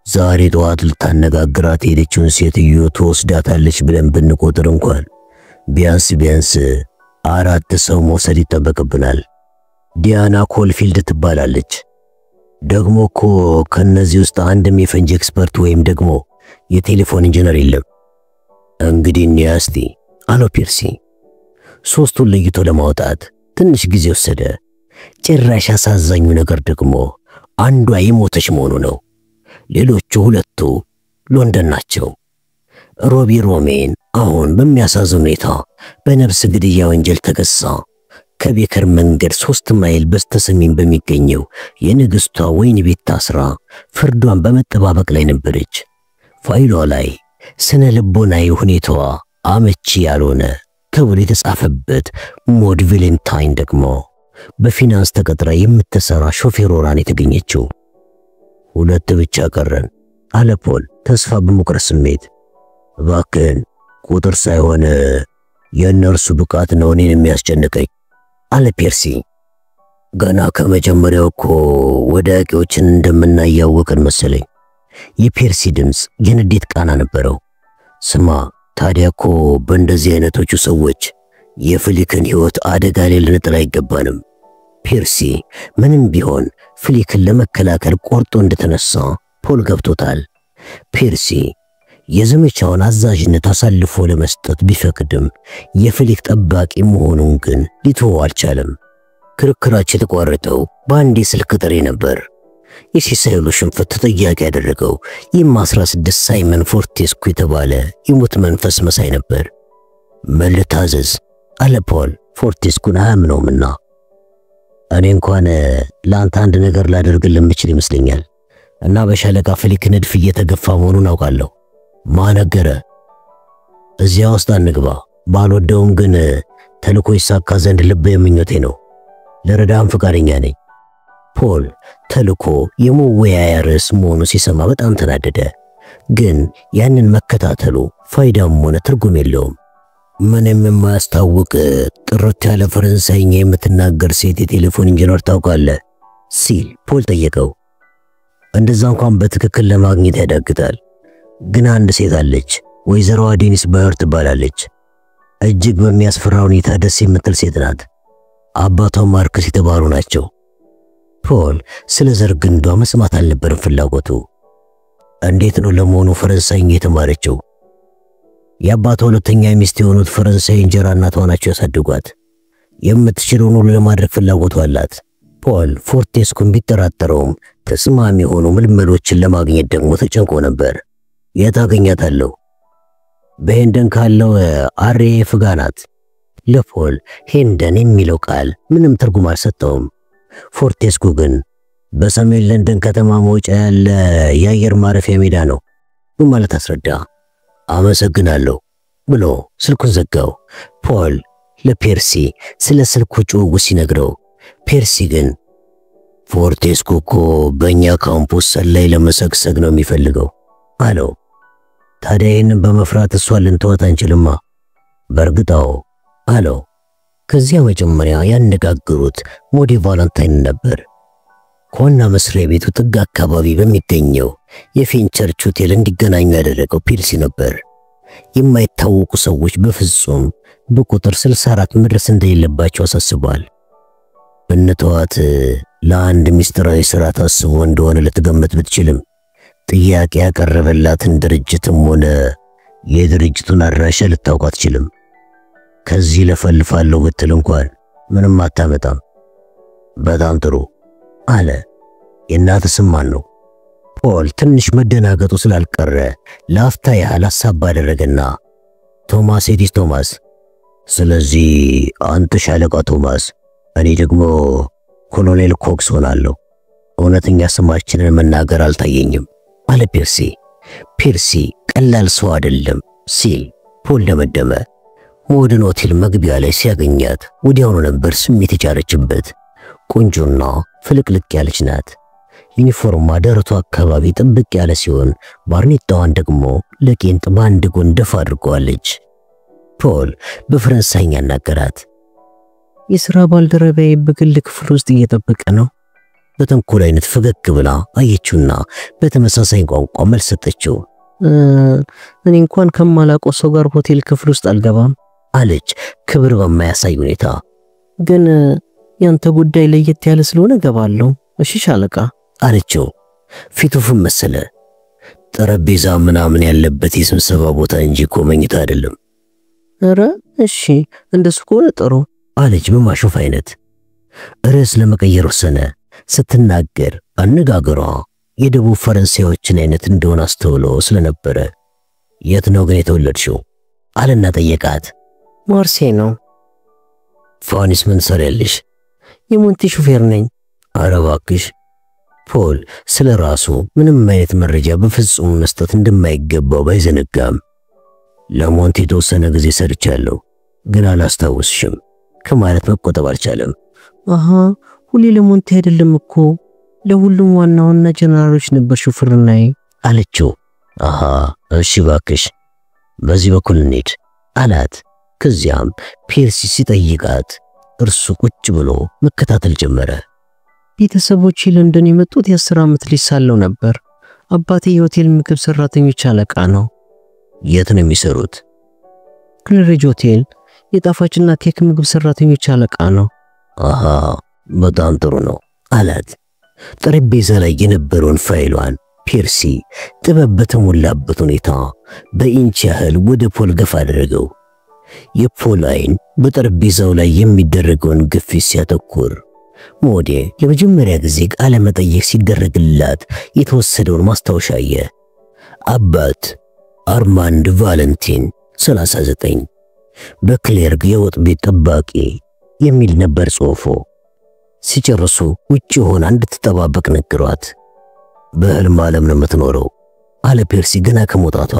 S1: ዛሬ ጠዋት ልታነጋግራት ሄደችውን ሴትዮ ትወስዳታለች ብለን ብንቆጥር እንኳን ቢያንስ 4 ሰው መውሰድ ይጠበቅብናል። ዲያና ኮልፊልድ ትባላለች። ደግሞ እኮ ከነዚህ ውስጥ አንድም የፈንጂ ኤክስፐርት ወይም ደግሞ የቴሌፎን ኢንጂነር የለም። እንግዲህ እንያስቲ አለው ፒርሲ። 3ቱን ለይቶ ለማውጣት ትንሽ ጊዜ ወሰደ። ጭራሽ አሳዛኙ ነገር ደግሞ አንዷ የሞተች መሆኑ ነው። ሌሎቹ 2ቱ ሎንደን ናቸው። ሮቢ ሮሜን አሁን በሚያሳዝን ሁኔታ በነፍስ ግድያ ወንጀል ተከሳ ከቤከር መንገድ 3 ማይል በስተሰሜን በሚገኘው የንግስቷ ወይን ቤት ታስራ ፍርዷን በመጠባበቅ ላይ ነበረች። ፋይሏ ላይ ስነ ልቦናዊ ሁኔታዋ አመቺ ያልሆነ ተብሎ የተጻፈበት ሞድ ቫሌንታይን ደግሞ በፊናንስ ተቀጥራ የምትሰራ ሾፌር ሆና የተገኘችው። 2 ብቻ ቀረን አለ ፖል ተስፋ በመቁረጥ ስሜት። እባክህን ቁጥር ሳይሆን የእነርሱ ብቃት ነው እኔን የሚያስጨንቀኝ አለ ፒርሲ። ገና ከመጀመሪያው እኮ ወዳቂዎችን እንደምናያወቅን መሰለኝ። የፒርሲ ድምጽ የንዴት ቃና ነበረው። ስማ ታዲያ እኮ በእንደዚህ አይነቶቹ ሰዎች የፍሊክን ሕይወት አደጋ ላይ ልንጥል አይገባንም። ፒርሲ ምንም ቢሆን ፍሊክን ለመከላከል ቆርጦ እንደተነሳ ፖል ገብቶታል። ፒርሲ የዘመቻውን አዛዥነት አሳልፎ ለመስጠት ቢፈቅድም የፍሊክ ጠባቂ መሆኑን ግን ሊተወው አልቻለም። ክርክራቸው የተቋረጠው በአንድ ስልክ ጥሪ ነበር። የሲሳይሉ ሽንፈት ተጠያቂ ያደረገው የ16 ሳይመን ፎርቴስኩ የተባለ የሞት መንፈስ መሳይ ነበር። መልታዘዝ አለ ፖል ፎርቴስኩን አያምነውምና። እኔ እንኳን ለአንተ አንድ ነገር ላደርግልህ የምችል ይመስለኛል። እና በሻለቃ ፍሊክ ንድፍ እየተገፋ መሆኑን አውቃለሁ። ማነገረ እዚያ ውስጥ አንግባ። ባልወደውም ግን ተልኮ ይሳካ ዘንድ ልብ የምኞቴ ነው። ለረዳም ፈቃደኛ ነኝ። ፖል ተልኮ የመወያያ ርዕስ መሆኑ ሲሰማ በጣም ተናደደ። ግን ያንን መከታተሉ ፋይዳም ሆነ ትርጉም የለውም። ምንም የማያስታውቅ ጥርት ያለ ፈረንሳይኛ የምትናገር ሴት የቴሌፎን ኢንጂነር ታውቃለህ? ሲል ፖል ጠየቀው። እንደዛ እንኳን በትክክል ለማግኘት ያዳግታል። ግን አንድ ሴት አለች፣ ወይዘሮ ዴኒስ ባየር ትባላለች። እጅግ በሚያስፈራ ሁኔታ ደስ የምትል ሴት ናት። አባቷ ማርክስ የተባሉ ናቸው። ፖል ስለ ዘር ግንዷ መስማት አልነበረም ፍላጎቱ። እንዴት ነው ለመሆኑ ፈረንሳይኛ የተማረችው? የአባቷ ሁለተኛ ሚስት የሆኑት ፈረንሳይ እንጀራ እናቷ ናቸው ያሳደጓት። የምትችለውን ሁሉ ለማድረግ ፍላጎቱ አላት። ፖል ፎርቴስኩን ቢጠራጠረውም ተስማሚ የሆኑ ምልምሎችን ለማግኘት ደግሞ ተጨንቆ ነበር። የት አገኛታለሁ? በሄንደን ካለው አርኤፍ ጋር ናት። ለፖል ሄንደን የሚለው ቃል ምንም ትርጉም አልሰጠውም። ፎርቴስኩ ግን በሰሜን ለንደን ከተማ መውጫ ያለ የአየር ማረፊያ ሜዳ ነው በማለት አስረዳ። አመሰግናለሁ ብሎ ስልኩን ዘጋው። ፖል ለፔርሲ ስለ ስልኩ ጭውውት ሲነግረው ፔርሲ ግን ፎርቴስኩ እኮ በእኛ ካምፑስ ሰላይ ለመሰግሰግ ነው የሚፈልገው አለው። ታዲያ ይህንን በመፍራት እሷን ልንተዋት አንችልማ? በእርግጣው አለው። ከዚያ መጀመሪያ ያነጋገሩት ሞዲ ቫለንታይን ነበር። ከዋና መስሪያ ቤቱ ጥግ አካባቢ በሚገኘው የፌንቸርች ሆቴል እንዲገናኙ ያደረገው ፔርሲ ነበር። የማይታወቁ ሰዎች በፍጹም በቁጥር 64 መድረስ እንደሌለባቸው አሳስቧል። በእነተዋት ለአንድ ሚስጥራዊ ሥራ ታስቦ እንደሆነ ልትገመት ብትችልም ጥያቄ ያቀረበላትን ድርጅትም ሆነ የድርጅቱን አድራሻ ልታውቅ አትችልም። ከዚህ ለፈልፋለሁ ብትል እንኳን ምንም አታመጣም። በጣም ጥሩ አለ። የእናት ስም ማን ነው? ፖል ትንሽ መደናገጡ ስላልቀረ ለአፍታ ያህል ሐሳብ ባደረገና ቶማስ ኤዲስ ቶማስ። ስለዚህ አንተ ሻለቃ ቶማስ፣ እኔ ደግሞ ኮሎኔል ኮክስ ሆናለሁ። እውነተኛ ስማችንን መናገር አልታየኝም አለ ፔርሲ። ፔርሲ ቀላል ሰው አይደለም ሲል ፖል ደመደመ። ሞደርን ሆቴል መግቢያ ላይ ሲያገኛት ወዲያውኑ ነበር ስሜት የጫረችበት። ቆንጆና ፍልቅልቅ ያለች ናት። ዩኒፎርማ ደረቷ አካባቢ ጥብቅ ያለ ሲሆን ባርኔጣዋን ደግሞ ለቄንጥ በአንድ ጎን ደፋ አድርገዋለች። ፖል በፈረንሳይኛ አናገራት። የሥራ ባልደረባዬ በግል ክፍል ውስጥ እየጠበቀ ነው። በተንኮል አይነት ፈገግ ብላ አየችውና በተመሳሳይ ቋንቋ መልስ ሰጠችው። እኔ እንኳን ከማላውቀው ሰው ጋር ሆቴል ክፍል ውስጥ አልገባም አለች ክብር በማያሳይ ሁኔታ። ግን ያንተ ጉዳይ ለየት ያለ ስለሆነ ገባለሁ። እሺ ሻለቃ አለችው። ፊቱ ፍም መሰለ። ጠረጴዛ ምናምን ያለበት የስብሰባ ቦታ እንጂ እኮ መኝታ አይደለም። ኧረ እሺ እንደሱ ከሆነ ጥሩ አለች በማሾፍ አይነት። ርዕስ ለመቀየር ወሰነ። ስትናገር አነጋገሯ የደቡብ ፈረንሳዮችን አይነት እንደሆነ አስተውሎ ስለነበረ የት ነው ግን የተወለድሽው አለና ጠየቃት። ማርሴይ ነው። ፋኒስ ምን ሰሪያለሽ? የሞንቲ ሹፌር ነኝ። ኧረ እባክሽ። ፖል ስለ ራሱ ምንም አይነት መረጃ በፍጹም መስጠት እንደማይገባው ባይዘነጋም ለሞንቲ የተወሰነ ጊዜ ሰርቻለሁ ግን አላስታውስሽም ከማለት መቆጠብ አልቻለም። አሃ ሁሌ ለሞንቲ አይደለም እኮ ለሁሉም ዋና ዋና ጀነራሎች ነበር ሹፍርናዬ አለችው። አሃ እሺ እባክሽ በዚህ በኩል እንሂድ አላት። ከዚያም ፔርሲ ሲጠይቃት እርሱ ቁጭ ብሎ መከታተል ጀመረ። ቤተሰቦቼ ለንደን የመጡት የ10 ዓመት ልጅ ሳለሁ ነበር። አባቴ የሆቴል ምግብ ሰራተኞች አለቃ ነው። የት ነው የሚሰሩት? ክለሬጅ ሆቴል የጣፋጭና ኬክ ምግብ ሰራተኞች አለቃ ነው። አሃ በጣም ጥሩ ነው አላት። ጠረጴዛ ላይ የነበረውን ፋይሏን ፔርሲ ጥበብ በተሞላበት ሁኔታ በኢንች ያህል ወደ ፖል ገፋ አደረገው። የፖል አይን በጠረጴዛው ላይ የሚደረገውን ግፊት ሲያተኩር ሞዴ ለመጀመሪያ ጊዜ ቃለ መጠይቅ ሲደረግላት የተወሰደውን ማስታወሻየ። አባት አርማንድ ቫለንቲን 39 በክሌርግ የወጥ ቤት ጠባቂ የሚል ነበር ጽሑፉ። ሲጨርሱ ውጪ ሆና እንድትጠባበቅ ነገሯት። በህልም ዓለም ነው የምትኖረው አለ ፔርሲ ገና ከመውጣቷ።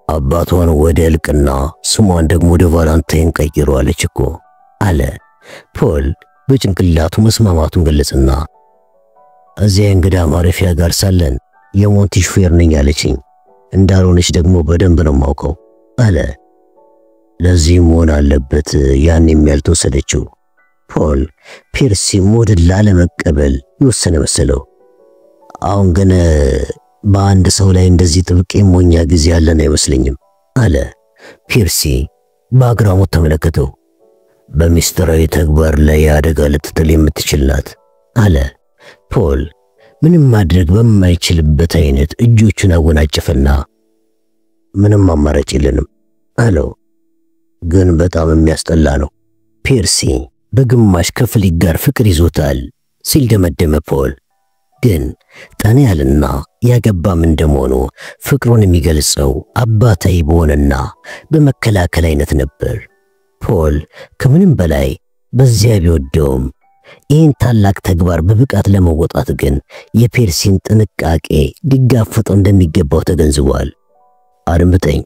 S1: አባቷን ወደ እልቅና ስሟን ደግሞ ወደ ቫላንታይን ቀይሯለች እኮ አለ ፖል በጭንቅላቱ መስማማቱን ገለጽና እዚያ እንግዳ ማረፊያ ጋር ሳለን የሞንቲ ሹፌር ነኝ አለችኝ። እንዳልሆነች ደግሞ በደንብ ነው ማውቀው አለ። ለዚህ መሆን አለበት ያን የሚያልተወሰደችው። ፖል ፔርሲ ሞድን ላለመቀበል የወሰነ መሰለው። አሁን ግን በአንድ ሰው ላይ እንደዚህ ጥብቅ የሞኛ ጊዜ ያለን አይመስለኝም አለ። ፔርሲ በአግራሞት ተመለከተው። በሚስጥራዊ ተግባር ላይ አደጋ ልትጥል የምትችል ናት አለ። ፖል ምንም ማድረግ በማይችልበት አይነት እጆቹን አወናጨፈና ምንም አማራጭ የለንም አለው። ግን በጣም የሚያስጠላ ነው። ፔርሲ በግማሽ ከፍሊክ ጋር ፍቅር ይዞታል ሲል ደመደመ ፖል። ግን ጠና ያለና ያገባም እንደመሆኑ ፍቅሩን የሚገልጸው አባታዊ በሆነና በመከላከል አይነት ነበር። ፖል ከምንም በላይ በዚያ ቢወደውም ይህን ታላቅ ተግባር በብቃት ለመወጣት ግን የፔርሲን ጥንቃቄ ሊጋፈጠው እንደሚገባው ተገንዝቧል። አድምጠኝ፣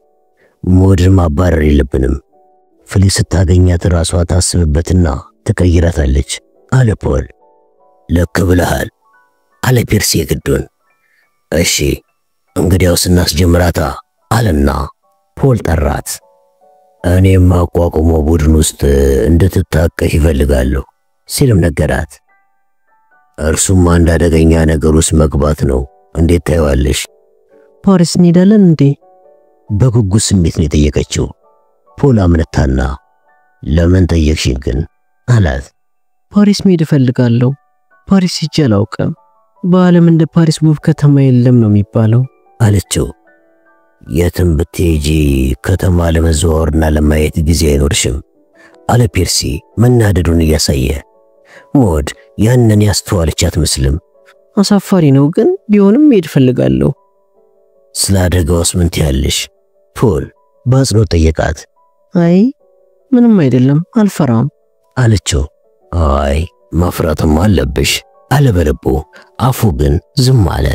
S1: ሞድን ማባረር የለብንም። ፍሊክ ስታገኛት ራሷ ታስብበትና ትቀይራታለች አለ ፖል። ልክ ብለሃል አለ ፔርሲ ግዱን። እሺ እንግዲያውስ እናስጀምራታ አለና ፖል ጠራት። እኔም አቋቁሞ ቡድን ውስጥ እንድትታቀፍ ይፈልጋለሁ ሲልም ነገራት። እርሱም አንድ አደገኛ ነገር ውስጥ መግባት ነው። እንዴት ታይዋለሽ?
S2: ፓሪስ እንሄዳለን እንዴ?
S1: በጉጉት ስሜት ነው የጠየቀችው። ፖል አመነታና ለምን ጠየቅሽኝ ግን አላት።
S2: ፓሪስ መሄድ እፈልጋለሁ። ፓሪስ ሄጄ አላውቅም። በዓለም እንደ ፓሪስ ውብ ከተማ የለም ነው የሚባለው
S1: አለችው። የትም ብትሄጂ ከተማ ለመዘዋወርና ለማየት ጊዜ አይኖርሽም አለ ፔርሲ መናደዱን እያሳየ። ሞድ ያንን ያስተዋለች አትመስልም።
S2: አሳፋሪ ነው ግን ቢሆንም መሄድ እፈልጋለሁ።
S1: ስለ አደጋውስ ምን ትያለሽ? ፖል በአጽንኦት ጠየቃት።
S2: አይ ምንም አይደለም አልፈራም
S1: አለችው። አይ መፍራትም አለብሽ አለ በልቡ። አፉ ግን ዝም አለ።